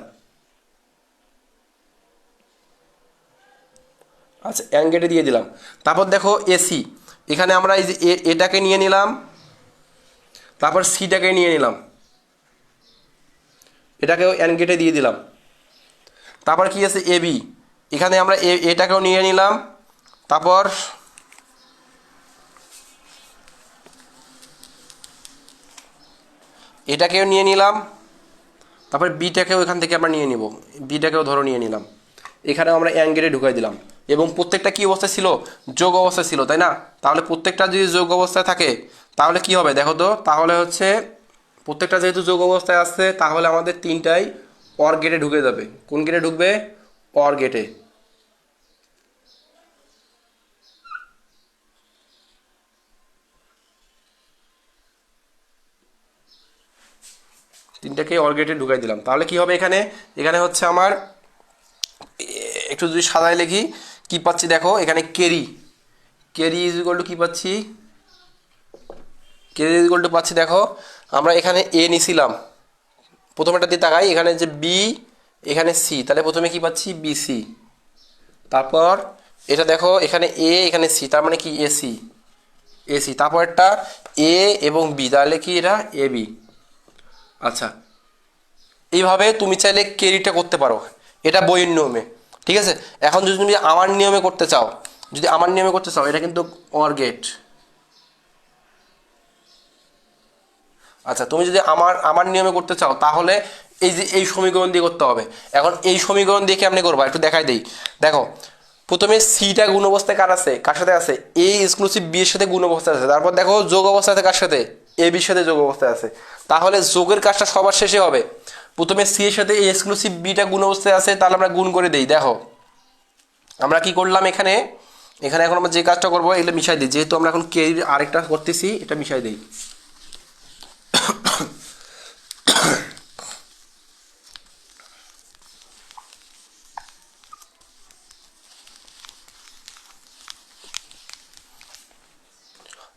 আচ্ছা, অ্যান্ড গেটে দিয়ে দিলাম। তারপর দেখো এসি, এখানে আমরা এই যে এটাকে নিয়ে নিলাম, তারপর সিটাকে নিয়ে নিলাম, এটাকেও অ্যান্ড গেটে দিয়ে দিলাম। তারপর কি আছে, এবি, এখানে আমরা এটাকেও নিয়ে নিলাম, তারপর এটাকেও নিয়ে নিলাম, তারপর বিটাকেও এখান থেকে আমরা নিয়ে নিব, বিটাকেও ধরো নিয়ে নিলাম। এখানেও আমরা অ্যান্ড গেটে ঢুকাই দিলাম, এবং প্রত্যেকটা কি অবস্থায় ছিল, যোগ অবস্থায় ছিল, তাই না? তাহলে প্রত্যেকটা যদি যোগ অবস্থায় থাকে তাহলে কি হবে দেখো তো, তাহলে হচ্ছে প্রত্যেকটা যেহেতু যোগ অবস্থায় আসছে, তাহলে আমাদের তিনটাই অর গেটে ঢুকে যাবে। কোন গেটে ঢুকবে, অর গেটে। তিনটাকে অর গেটে ঢুকাই দিলাম। তাহলে কি হবে এখানে, এখানে হচ্ছে আমার একটু যদি সাদায় লিখি, কি পাচ্ছি দেখো, এখানে carry, carry is equal to কি পাচ্ছি, কেরি ইজ ইকুয়াল টু পাচ্ছি দেখো, আমরা এখানে এ নিছিলাম, প্রথমেটা দিয়ে তাকাই, এখানে যে বি, এখানে সি, তাহলে প্রথমে কি পাচ্ছি, বিসি। তারপর এটা দেখো, এখানে এ, এখানে সি, তার মানে কি এসি, এসি। তারপর একটা এ এবং বি, তাহলে কি এটা এ বি। আচ্ছা, এইভাবে তুমি চাইলে ক্যারিটা করতে পারো, এটা বইয়ের নিয়মে। ঠিক আছে, এখন যদি তুমি আমার নিয়মে করতে চাও, যদি আমার নিয়মে করতে চাও, এটা কিন্তু অর গেট। আচ্ছা, তুমি যদি আমার নিয়মে করতে চাও তাহলে এই যে এই সমীকরণ দিয়ে করতে হবে। এখন এই সমীকরণ দিয়ে কেমনে করবা একটু দেখাই দেই। দেখো, প্রথমে সিটা গুণ অবস্থায় কার সাথে আছে, এ এক্সক্লুসিভ বি এর সাথে গুণ অবস্থায় আছে। তারপর দেখো যোগ অবস্থায় আছে কার সাথে, এ বির সাথে যোগ অবস্থায় আছে। তাহলে যোগের কাজটা সবার শেষে হবে। প্রথমে সি এর সাথে এ এক্সক্লুসিভ বিটা গুণ অবস্থায় আছে, তাহলে আমরা গুণ করে দেই। দেখো আমরা কি করলাম এখানে, এখানে এখন আমরা যে কাজটা করবো এগুলো মিশাই দিই, যেহেতু আমরা এখন ক্যারির আরেকটা করতেছি, এটা মিশাই দিই।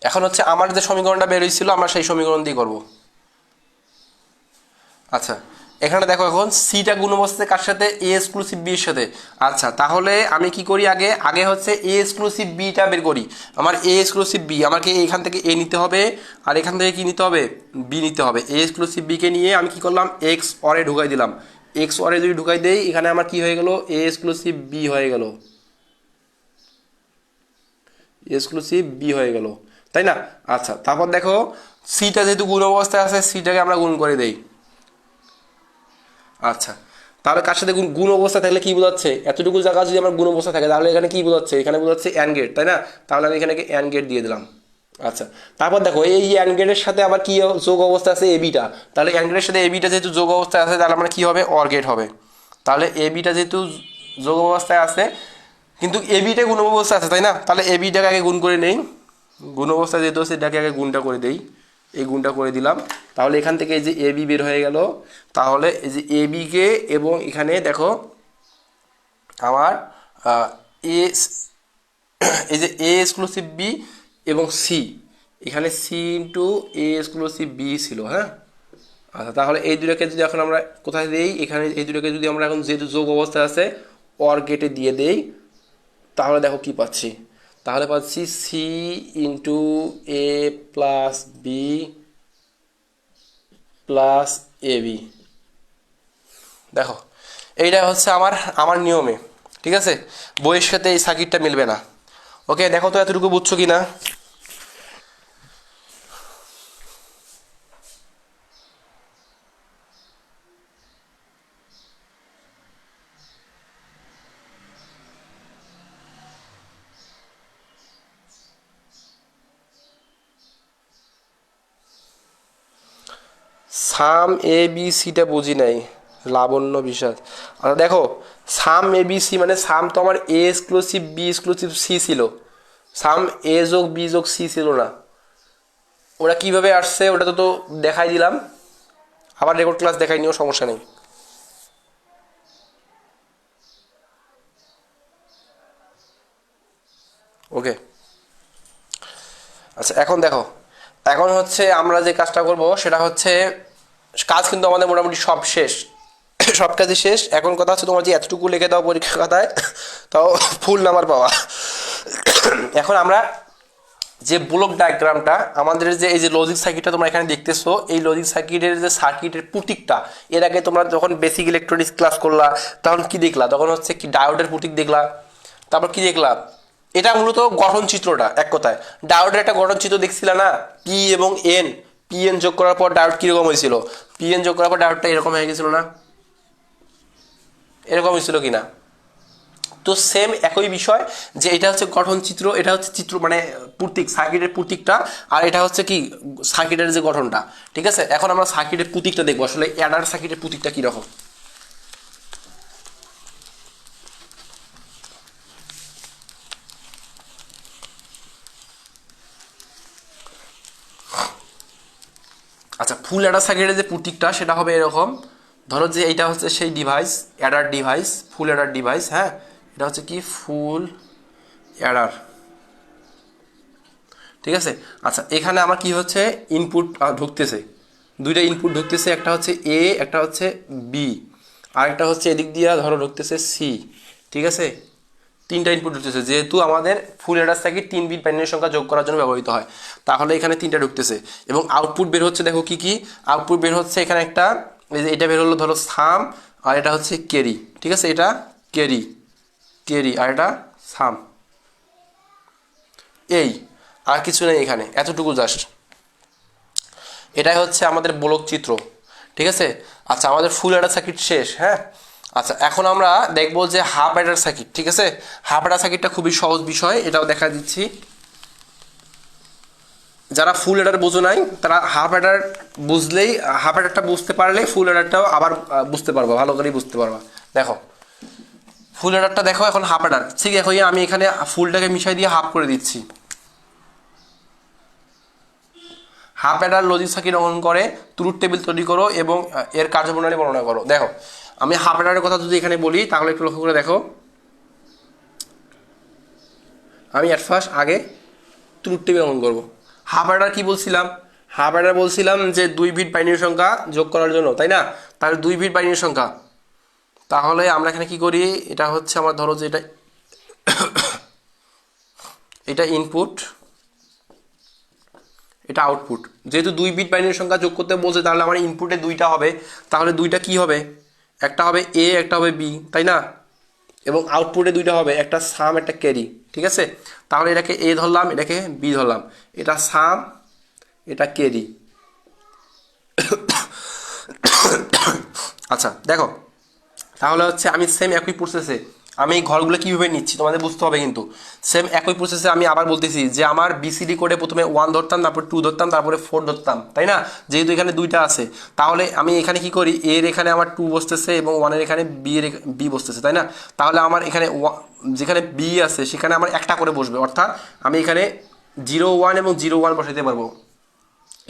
এখন হচ্ছে আমার যে সমীকরণটা বের হয়েছিল আমরা সেই সমীকরণ দিয়ে করব। আচ্ছা, এখানে দেখো এখন সিটা গুণ অবস্থায় কার সাথে, এ এক্সক্লুসিভ বি এর সাথে। আচ্ছা তাহলে আমি কি করি, আগে আগে হচ্ছে এ এক্সক্লুসিভ বিটা বের করি। আমার এ এক্সক্লুসিভ বি, আমাকে এখান থেকে এ নিতে হবে আর এখান থেকে কি নিতে হবে, বি নিতে হবে। এ এক্সক্লুসিভ বিকে নিয়ে আমি কি করলাম, এক্স অরে ঢুকাই দিলাম। এক্স অরে যদি ঢুকাই দেই, এখানে আমার কি হয়ে গেল, এ এক্সক্লুসিভ বি হয়ে গেল, এক্সক্লুসিভ বি হয়ে গেল, তাই না? আচ্ছা তারপর দেখো সিটা যেহেতু গুণ অবস্থায় আছে, সিটাকে আমরা গুণ করে দেই। আচ্ছা তাহলে কার সাথে গুণ, গুণ অবস্থা থাকলে কি বোঝাচ্ছে, এতটুকু জায়গা যদি আমার গুণ অবস্থা থাকে তাহলে এখানে কি বোঝাচ্ছে, এখানে বোঝাচ্ছে অ্যান্ড গেট, তাই না? তাহলে আমি এখানে অ্যান্ড গেট দিয়ে দিলাম। আচ্ছা তারপর দেখো এই অ্যান্ড গেটের সাথে আবার কি যোগ অবস্থা আছে, এবিটা। তাহলে অ্যান্ড গেটের সাথে এবিটা যেহেতু যোগ অবস্থায় আছে, তাহলে আমার কি হবে, অর গেট হবে। তাহলে এবিটা যেহেতু যোগ অবস্থায় আছে কিন্তু এবিটা গুণ অবস্থায় আছে, তাই না? তাহলে এবিটাকে আগে গুণ করে নেই, গুণ অবস্থায় যেহেতু আছে এটাকে আগে গুণটা করে দেই, এই গুণটা করে দিলাম। তাহলে এখান থেকে এই যে এ বি বের হয়ে গেল। তাহলে এই যে এ বিকে এবং এখানে দেখো আমার এ, এই যে এ এক্সক্লুসিভ বি এবং সি, এখানে C into A exclusive B ছিল, হ্যাঁ। আচ্ছা তাহলে এই দুটোকে যদি এখন আমরা কোথায় দিই, এখানে এই দুটোকে যদি আমরা এখন যেহেতু যোগ অবস্থায় আছে অর গেটে দিয়ে দেই, তাহলে দেখো কি পাচ্ছি, তাহলে পাচ্ছি C into A plus B plus A B. দেখো এইটা হচ্ছে আমার আমার নিয়মে, ঠিক আছে? বইয়ের সাথে এই সার্কিটটা মিলবে না। ওকে দেখো তো এতটুকু বুঝছো কি না? সাম এ বি সিটা বুঝি নাই, লাবণ্য বিষাদ। আচ্ছা দেখো সাম এ বি সি মানে সাম তো আমার A exclusive B exclusive C ছিল, সাম এ যোগ বি যোগ সি ছিল না। ওরা কিভাবে আসছে ওটা তো দেখাই দিলাম, আবার রেকর্ড ক্লাস দেখাই নিও, সমস্যা নেই। ওকে আচ্ছা এখন দেখো, এখন হচ্ছে আমরা যে কাজটা করব সেটা হচ্ছে, কাজ কিন্তু আমাদের মোটামুটি সব শেষ, সব কাজই শেষ। এখন কথা হচ্ছে তোমার যে এতটুকু লিখে দাও পরীক্ষা খাতায়, তাও ফুল নাম্বার পাওয়া। এখন আমরা যে ব্লক ডায়াগ্রামটা, আমাদের যে এই যে লজিক সার্কিটটা তোমরা এখানে দেখতেছো, এই লজিক সার্কিটের যে সার্কিটের প্রতীকটা, এর আগে তোমরা যখন বেসিক ইলেকট্রনিক্স ক্লাস করলা তখন কি দেখলা, তখন হচ্ছে কি ডায়োডের প্রতীক দেখলা, তারপর কি দেখলা, এটা মূলত গঠন চিত্রটা, এক কথায় ডায়োডের একটা গঠন চিত্র দেখছিলা না, পি এবং এন, পি এন যোগ করার পর ডায়োড কিরকম হয়েছিল, পি এন যোগ করার পর ডায়োডটা এরকম হয়ে গেছিল না, এরকম হয়েছিল কিনা? তো সেম একই বিষয়, যে এটা হচ্ছে গঠন চিত্র, এটা হচ্ছে চিত্র মানে প্রতীক, সার্কিটের প্রতীকটা, আর এটা হচ্ছে কি সার্কিটের যে গঠনটা, ঠিক আছে? এখন আমরা সার্কিটের প্রতীকটা দেখবো, আসলে অ্যাডার সার্কিটের প্রতীকটা কিরকম। আচ্ছা ফুল অ্যাডার সার্কিটের যে প্রতীকটা সেটা হবে এরকম, ধরো যে এইটা হচ্ছে সেই ডিভাইস, অ্যাডার ডিভাইস, ফুল অ্যাডার ডিভাইস, হ্যাঁ। এটা হচ্ছে কি ফুল অ্যাডার, ঠিক আছে? আচ্ছা এখানে আমার কি হচ্ছে, ইনপুট ঢুকতেছে, দুইটা ইনপুট ঢুকতেছে, একটা হচ্ছে এ, একটা হচ্ছে বি, আর একটা হচ্ছে এদিক দিয়ে ধরো ঢুকতেছে সি, ঠিক আছে? তিনটা ইনপুট ঢুকতেছে, যেহেতু আমাদের full adder circuit 3 bit binary সংখ্যা যোগ করার জন্য ব্যবহৃত হয়, তাহলে এখানে তিনটা ঢুকতেছে এবং আউটপুট বের হচ্ছে। দেখো কি কি আউটপুট বের হচ্ছে, এখানে একটা এই যে এটা বের হলো ধরো সাম, আর এটা হচ্ছে ক্যারি, ঠিক আছে? এটা ক্যারি, ক্যারি আর এটা সাম, এই আর কিছু নেই এখানে, এতটুকু জাস্ট। এটাই হচ্ছে আমাদের ব্লক চিত্র, ঠিক আছে? আচ্ছা আমাদের ফুল অ্যাডার সার্কিট শেষ, হ্যাঁ। আচ্ছা এখন আমরা দেখবো যে হাফ অ্যাডার সার্কিট, ঠিক আছে? হাফ অ্যাডার সার্কিটটা খুবই সহজ বিষয়, এটাও দেখা দিচ্ছি। যারা ফুল অ্যাডার বোঝো নাই তারা হাফ অ্যাডার বুঝলেই, হাফ অ্যাডারটা বুঝতে পারলেই ফুল অ্যাডারটাও আবার বুঝতে পারবা, ভালো করেই বুঝতে পারবা। দেখো ফুল অ্যাডারটা দেখো, এখন হাফ অ্যাডার, ঠিক আছে? আমি এখানে ফুলটাকে মিশাই দিয়ে হাফ করে দিচ্ছি। হাফ অ্যাডার লজিক সার্কিট অঙ্কন করে ট্রুথ টেবিল তৈরি করো এবং এর কার্যপ্রণালী বর্ণনা করো। দেখো আমি হাফ অ্যাডারের কথা যদি এখানে বলি তাহলে একটু লক্ষ্য করে দেখো, আমি অ্যাট ফার্স্ট আগে ট্রুথ টেবিল অঙ্কন করবো। হাফ অ্যাডার কি বলছিলাম, হাফ অ্যাডার বলছিলাম যে 2 বিট বাইনারি সংখ্যা যোগ করার জন্য, তাই না? তাহলে 2 বিট বাইনারি সংখ্যা। তাহলে আমরা এখানে কি করি, এটা হচ্ছে আমার ধরো যে এটা ইনপুট, এটা আউটপুট। যেহেতু 2 বিট বাইনারি সংখ্যা যোগ করতে বলছে, তাহলে আমার ইনপুটে 2টা হবে, তাহলে 2টা কি হবে, একটা হবে এ একটা হবে বি, তাই না? এবং আউটপুটে 2টা হবে, একটা সাম একটা ক্যারি, ঠিক আছে? তাহলে এটাকে এ ধরলাম, এটাকে বি ধরলাম, এটা সাম এটা ক্যারি। আচ্ছা দেখো, তাহলে হচ্ছে আমি সেম একই প্রসেসে আমি এই ঘরগুলো কীভাবে নিচ্ছি তোমাদের বুঝতে হবে, কিন্তু সেম একই প্রসেসে আমি আবার বলতেছি যে আমার বিসিডি কোডে প্রথমে 1 ধরতাম, তারপরে 2 ধরতাম, তারপরে 4 ধরতাম, তাই না? যেহেতু এখানে 2টা আছে, তাহলে আমি এখানে কি করি, এর এখানে আমার 2 বসতেছে এবং 1 এর এখানে বি বসতেছে, তাই না? তাহলে আমার এখানে যেখানে বি আছে সেখানে আমার একটা করে বসবে, অর্থাৎ আমি এখানে 0 1 এবং 0 1 বসাইতে পারবো।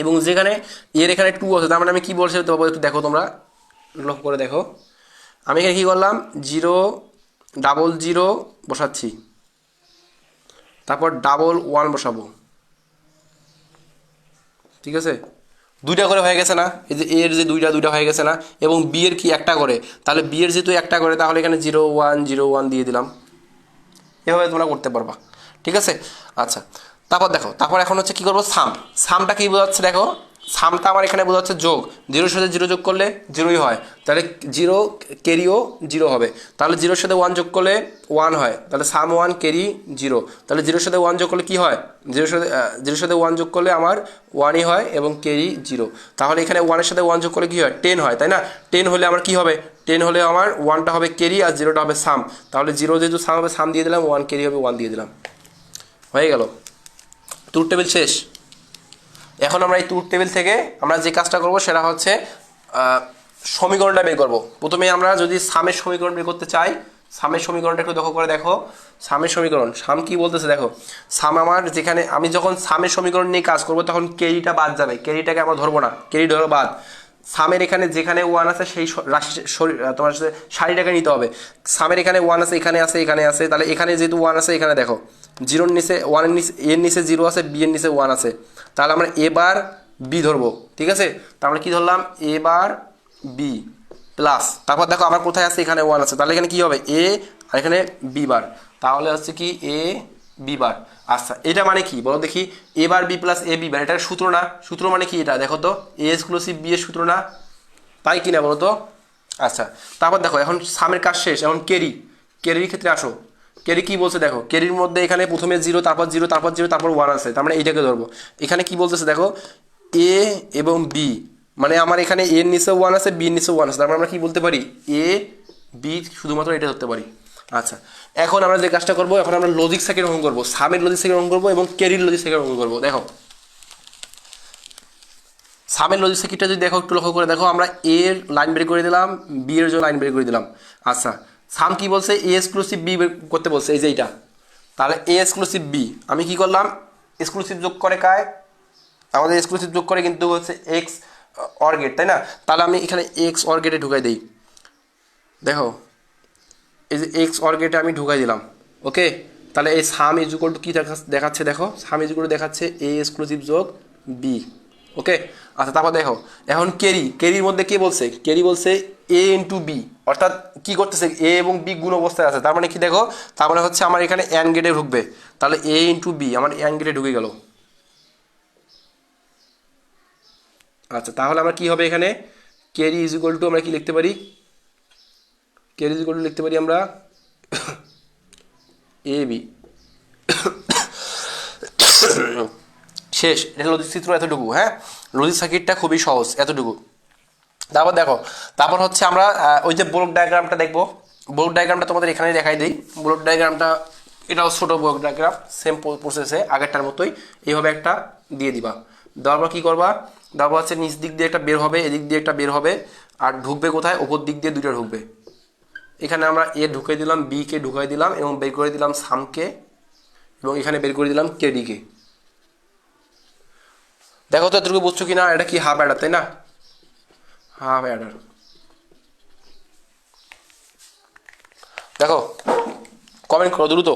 এবং যেখানে এর এখানে 2 আছে, তার মানে আমি কী বলছি একটু দেখো, তোমরা লক্ষ্য করে দেখো, আমি এখানে কী করলাম, 0 0 বসাচ্ছি, তারপর 1 বসাবো, ঠিক আছে? 2টা করে হয়ে গেছে না? এই যে এর যে 2টা হয়ে গেছে না? এবং বি এর কি একটা করে, তাহলে বি এর যেহেতু একটা করে, তাহলে এখানে 0 1 0 1 দিয়ে দিলাম। এভাবে তোমরা করতে পারবা, ঠিক আছে? আচ্ছা, তারপর দেখো, তারপর এখন হচ্ছে কী করবো, সামটা কী বোঝাচ্ছে দেখো, সামটা আমার এখানে বোঝাচ্ছে যোগ, 0-এর সাথে 0 যোগ করলে 0ই হয়, তাহলে 0 ক্যারিও 0 হবে, তাহলে 0-এর সাথে 1 যোগ করলে 1 হয়, তাহলে সাম 1 ক্যারি 0, তাহলে 0-এর সাথে 1 যোগ করলে কী হয়, 0-এর সাথে 1 যোগ করলে আমার 1ই হয় এবং ক্যারি 0, তাহলে এখানে 1-এর সাথে 1 যোগ করলে কী হয়, 10 হয়, তাই না? 10 হলে আমার কী হবে, 10 হলে আমার 1টা হবে ক্যারি আর 0টা হবে সাম, তাহলে 0 যেহেতু সাম হবে সাম দিয়ে দিলাম, 1 ক্যারি হবে 1 দিয়ে দিলাম, হয়ে গেল। ট্রুথ টেবিল শেষ। এখন আমরা এই ট্রুথ টেবিল থেকে আমরা যে কাজটা করব সেটা হচ্ছে সমীকরণটা বের করব। প্রথমে আমরা যদি সামের সমীকরণ বের করতে চাই, সামের সমীকরণটা একটু লক্ষ্য করে দেখো, সামের সমীকরণ, সাম কি বলতেছে দেখো, সাম আমার যেখানে আমি যখন সামের সমীকরণ নিয়ে কাজ করব তখন ক্যারিটা বাদ যাবে, ক্যারিটাকে আমরা ধরবো না, ক্যারি ধরো বাদ। সামের এখানে যেখানে 1 আছে সেই রাশি তোমার সারিটাকে নিতে হবে। সামের এখানে 1 আছে, এখানে আছে, এখানে আছে, তাহলে এখানে যেহেতু 1 আছে, এখানে দেখো 0-এর নিচে 1-এর নিচে এর নিচে 0 আছে, বি এর নিচে 1 আছে, তাহলে আমরা এবার বি ধরবো, ঠিক আছে? তাহলে আমরা কি ধরলাম, এবার বি প্লাস, তারপর দেখো আমার কোথায় আছে, এখানে 1 আছে, তাহলে এখানে কি হবে এ আর এখানে বি বার, তাহলে হচ্ছে কি এ বি বার। আচ্ছা, এটা মানে কি বলো দেখি, এ bar B plus A B বার, এটা সূত্র না? সূত্র মানে কি এটা দেখো তো, এ এক্সক্লুসিভ বি এর সূত্র না, তাই কি না বলো তো? আচ্ছা, তারপর দেখো এখন সামের কাজ শেষ, এখন ক্যারির ক্ষেত্রে আসো। ক্যারি কি বলছে দেখো, ক্যারির মধ্যে এখানে প্রথমে 0 তারপর 0 তারপর 0 তারপর 1 আছে, তার মানে এইটাকে ধরবো। এখানে কি বলতেছে দেখো, এ এবং বি, মানে আমার এখানে এর নিচে 1 আছে, বি এর নিচে 1 আছে, তারপর আমরা কি বলতে পারি, এ বি শুধুমাত্র এটা ধরতে পারি। আচ্ছা, এখন আমরা যে কাজটা করবো, এখন আমরা লজিক সার্কিট অঙ্কন করবো, সামের লজিক সার্কিট অঙ্কন করবো এবং ক্যারির লজিক সার্কিট অঙ্কন করবো। দেখো সামের লজিক সার্কিটটা যদি দেখো, একটু লক্ষ্য করে দেখো, আমরা এর লাইন বের করে দিলাম, বি এর জন্য লাইন বের করে দিলাম। আচ্ছা, সাম কি বলছে, এ এক্সক্লুসিভ বি বের করতে বলছে, এই যে এইটা, তাহলে এ এক্সক্লুসিভ বি আমি কি করলাম, এক্সক্লুসিভ যোগ করে কায়, আমাদের এক্সক্লুসিভ যোগ করে কিন্তু হচ্ছে এক্স অর গেট, তাই না? তাহলে আমি এখানে এক্স অর গেটে ঢুকাই দিই, দেখো এই যে এক্স অর গেটে আমি ঢুকাই দিলাম, ওকে? তাহলে এই সাম ইজ ইকুয়াল টু কী দেখাচ্ছে দেখো, সাম ইজ ইকুয়াল টু দেখাচ্ছে এ এক্সক্লুসিভ যোগ বি, ওকে? আচ্ছা, তারপর দেখো এখন ক্যারির মধ্যে কে বলছে, ক্যারি বলছে এ ইন্টু বি, অর্থাৎ কি করতেছে, এ এবং বি গুণ অবস্থায় আছে, তার মানে কি দেখো, তার মানে হচ্ছে আমার এখানে অ্যান গেটে ঢুকবে, তাহলে এ ইন্টু বি আমার অ্যান গেটে ঢুকে গেল। আচ্ছা, তাহলে আমরা কি হবে এখানে, ক্যারি ইজ ইকুয়াল টু আমরা কি লিখতে পারি, ক্যারি ইজ ইকুয়াল টু লিখতে পারি আমরা এ বি। শেষ, এটা লজিক চিত্র এতটুকু, হ্যাঁ? লজিক সার্কিটটা খুবই সহজ, এতটুকু। তারপর দেখো, তারপর হচ্ছে আমরা ওই যে ব্লক ডায়াগ্রামটা দেখবো, ব্লক ডায়াগ্রামটা তোমাদের এখানে দেখাই দিই। ব্লক ডায়াগ্রামটা এটাও ছোটো ব্লক ডায়াগ্রাম, সেম প্রসেসে আগেরটার মতোই, এইভাবে একটা দিয়ে দিবা। দেওয়ার পর কী করবা, দেওয়ার পর হচ্ছে নিচ দিক দিয়ে একটা বের হবে, এদিক দিয়ে একটা বের হবে, আর ঢুকবে কোথায়, ওপর দিক দিয়ে 2টা ঢুকবে। এখানে আমরা এ ঢুকিয়ে দিলাম, বি কে ঢুকাই দিলাম এবং বের করে দিলাম সামকে, এবং এখানে বের করে দিলাম কেডিকে। দেখো তো এতটুকু বুঝছো কি না, এটা কি হাফ অ্যাডার, তাই না? হাফ অ্যাডার, দেখো কমেন্ট করো দ্রুত।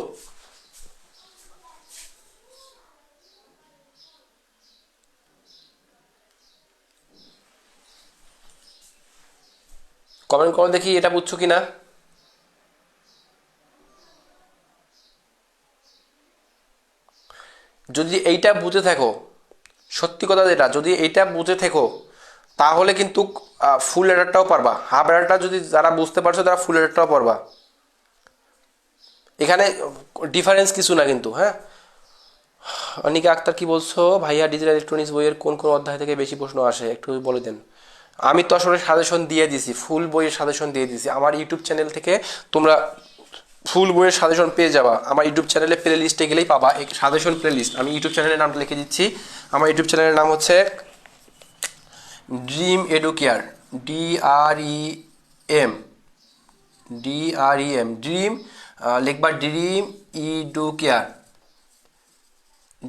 কমেন্ট করো দেখি এটা বুঝছো কিনা। যদি এইটা বুঝে থাকো, সত্যি কথা যেটা, যদি এইটা বুঝে থাকো তাহলে কিন্তু ফুল অ্যাডারটাও পারবা। হাফ অ্যাডারটা যদি যারা বুঝতে পারছো তারা ফুল অ্যাডারটাও পারবা। এখানে ডিফারেন্স কিছু না কিন্তু, হ্যাঁ। অনিকা আক্তার কি বলছো ভাইয়া, ডিজিটাল ইলেকট্রনিক্স বইয়ের কোন কোন অধ্যায় থেকে বেশি প্রশ্ন আসে একটু বলে দেন। আমি তো আসলে সাজেশন দিয়ে দিছি, ফুল বইয়ের সাজেশন দিয়ে দিছি আমার ইউটিউব চ্যানেল থেকে। তোমরা ফুল বইয়ের সাজেশন পেয়ে যাবা আমার ইউটিউব চ্যানেলে, প্লে লিস্টে গেলেই পাবা এই সাজেশন প্লে লিস্ট। আমি ইউটিউব চ্যানেলের নামটা লিখে দিচ্ছি। আমার ইউটিউব চ্যানেলের নাম হচ্ছে ড্রিম এডুকেয়ার, DREM, ড্রিম, লিখবা ড্রিম ইডুকেয়ার,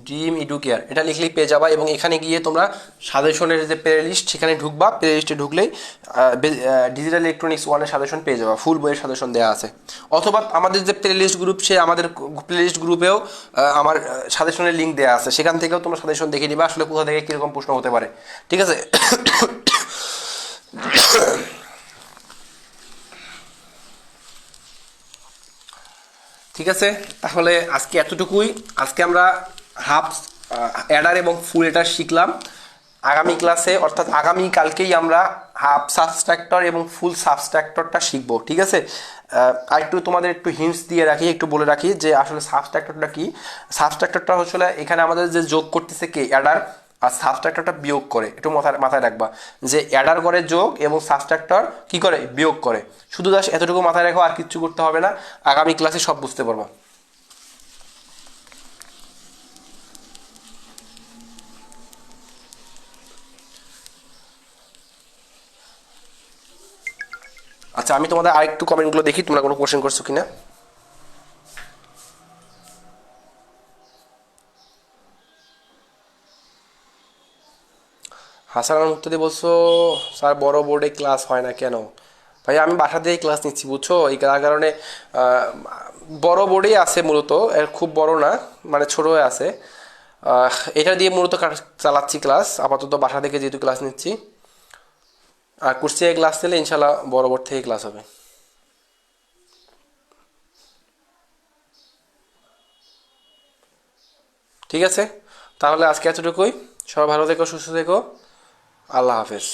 ড্রিম ইডুকেয়ার এটা লিখলেই পেয়ে যাবা। এবং এখানে গিয়ে তোমরা সাজেশনের যে প্লে লিস্ট সেখানে ঢুকবা, প্লে লিস্টে ঢুকলেই ডিজিটাল ইলেকট্রনিক্স ওয়ানের সাজেশন পেয়ে যাবা, ফুল বইয়ের সাজেশন দেওয়া আছে। অথবা আমাদের যে প্লে লিস্ট গ্রুপ, সে আমাদের প্লে লিস্ট গ্রুপেও আমার সাজেশনের লিঙ্ক দেওয়া আছে, সেখান থেকেও তোমরা সাজেশন দেখে নিবা আসলে কোথা থেকে কীরকম প্রশ্ন হতে পারে। ঠিক আছে। ঠিক আছে, তাহলে আজকে এতটুকুই। আজকে আমরা হাফ অ্যাডার এবং ফুল অ্যাডার শিখলাম। আগামী ক্লাসে অর্থাৎ আগামী কালকেই আমরা হাফ সাবস্ট্রাক্টর এবং ফুল সাবস্ট্রাক্টরটা শিখবো। ঠিক আছে। আর একটু তোমাদের একটু হিন্টস দিয়ে রাখি, একটু বলে রাখি যে আসলে সাবস্ট্রাক্টরটা কি। সাবস্ট্রাক্টরটা হচ্ছে এখানে আমাদের যে যোগ করতেছে কে, অ্যাডার, আর সাবস্ট্রাক্টরটা বিয়োগ করে। একটু মাথায় মাথায় রাখবা যে অ্যাডার করে যোগ এবং সাবস্ট্রাক্টর কি করে, বিয়োগ করে। শুধু জাস্ট এতটুকু মাথায় রাখো, আর কিচ্ছু করতে হবে না। আগামী ক্লাসে সব বুঝতে পারবা। আচ্ছা, আমি তোমাদের আরেকটু কমেন্টগুলো দেখি, তোমরা কোনো কোশ্চেন করছো কিনা। হাসান আল মুক্তাদি বলছো স্যার বড় বোর্ডে ক্লাস হয় না কেন। ভাই আমি বাসা দিয়েই ক্লাস নিচ্ছি বুঝছো, এই কারণে বড় বোর্ডেই আছে মূলত, এর খুব বড় না, মানে ছোট হয়ে আছে। এটা দিয়ে মূলত চালাচ্ছি ক্লাস আপাতত, বাসা থেকে যেহেতু ক্লাস নিচ্ছি। আর কুর্সিয়ায় ক্লাস নিলে ইনশাল্লাহ বড় বোর্ড থেকে ক্লাস হবে। ঠিক আছে, তাহলে আজকে এতটুকুই। সবাই ভালো থেকো, সুস্থ থেকো। আল্লাহ হাফেজ।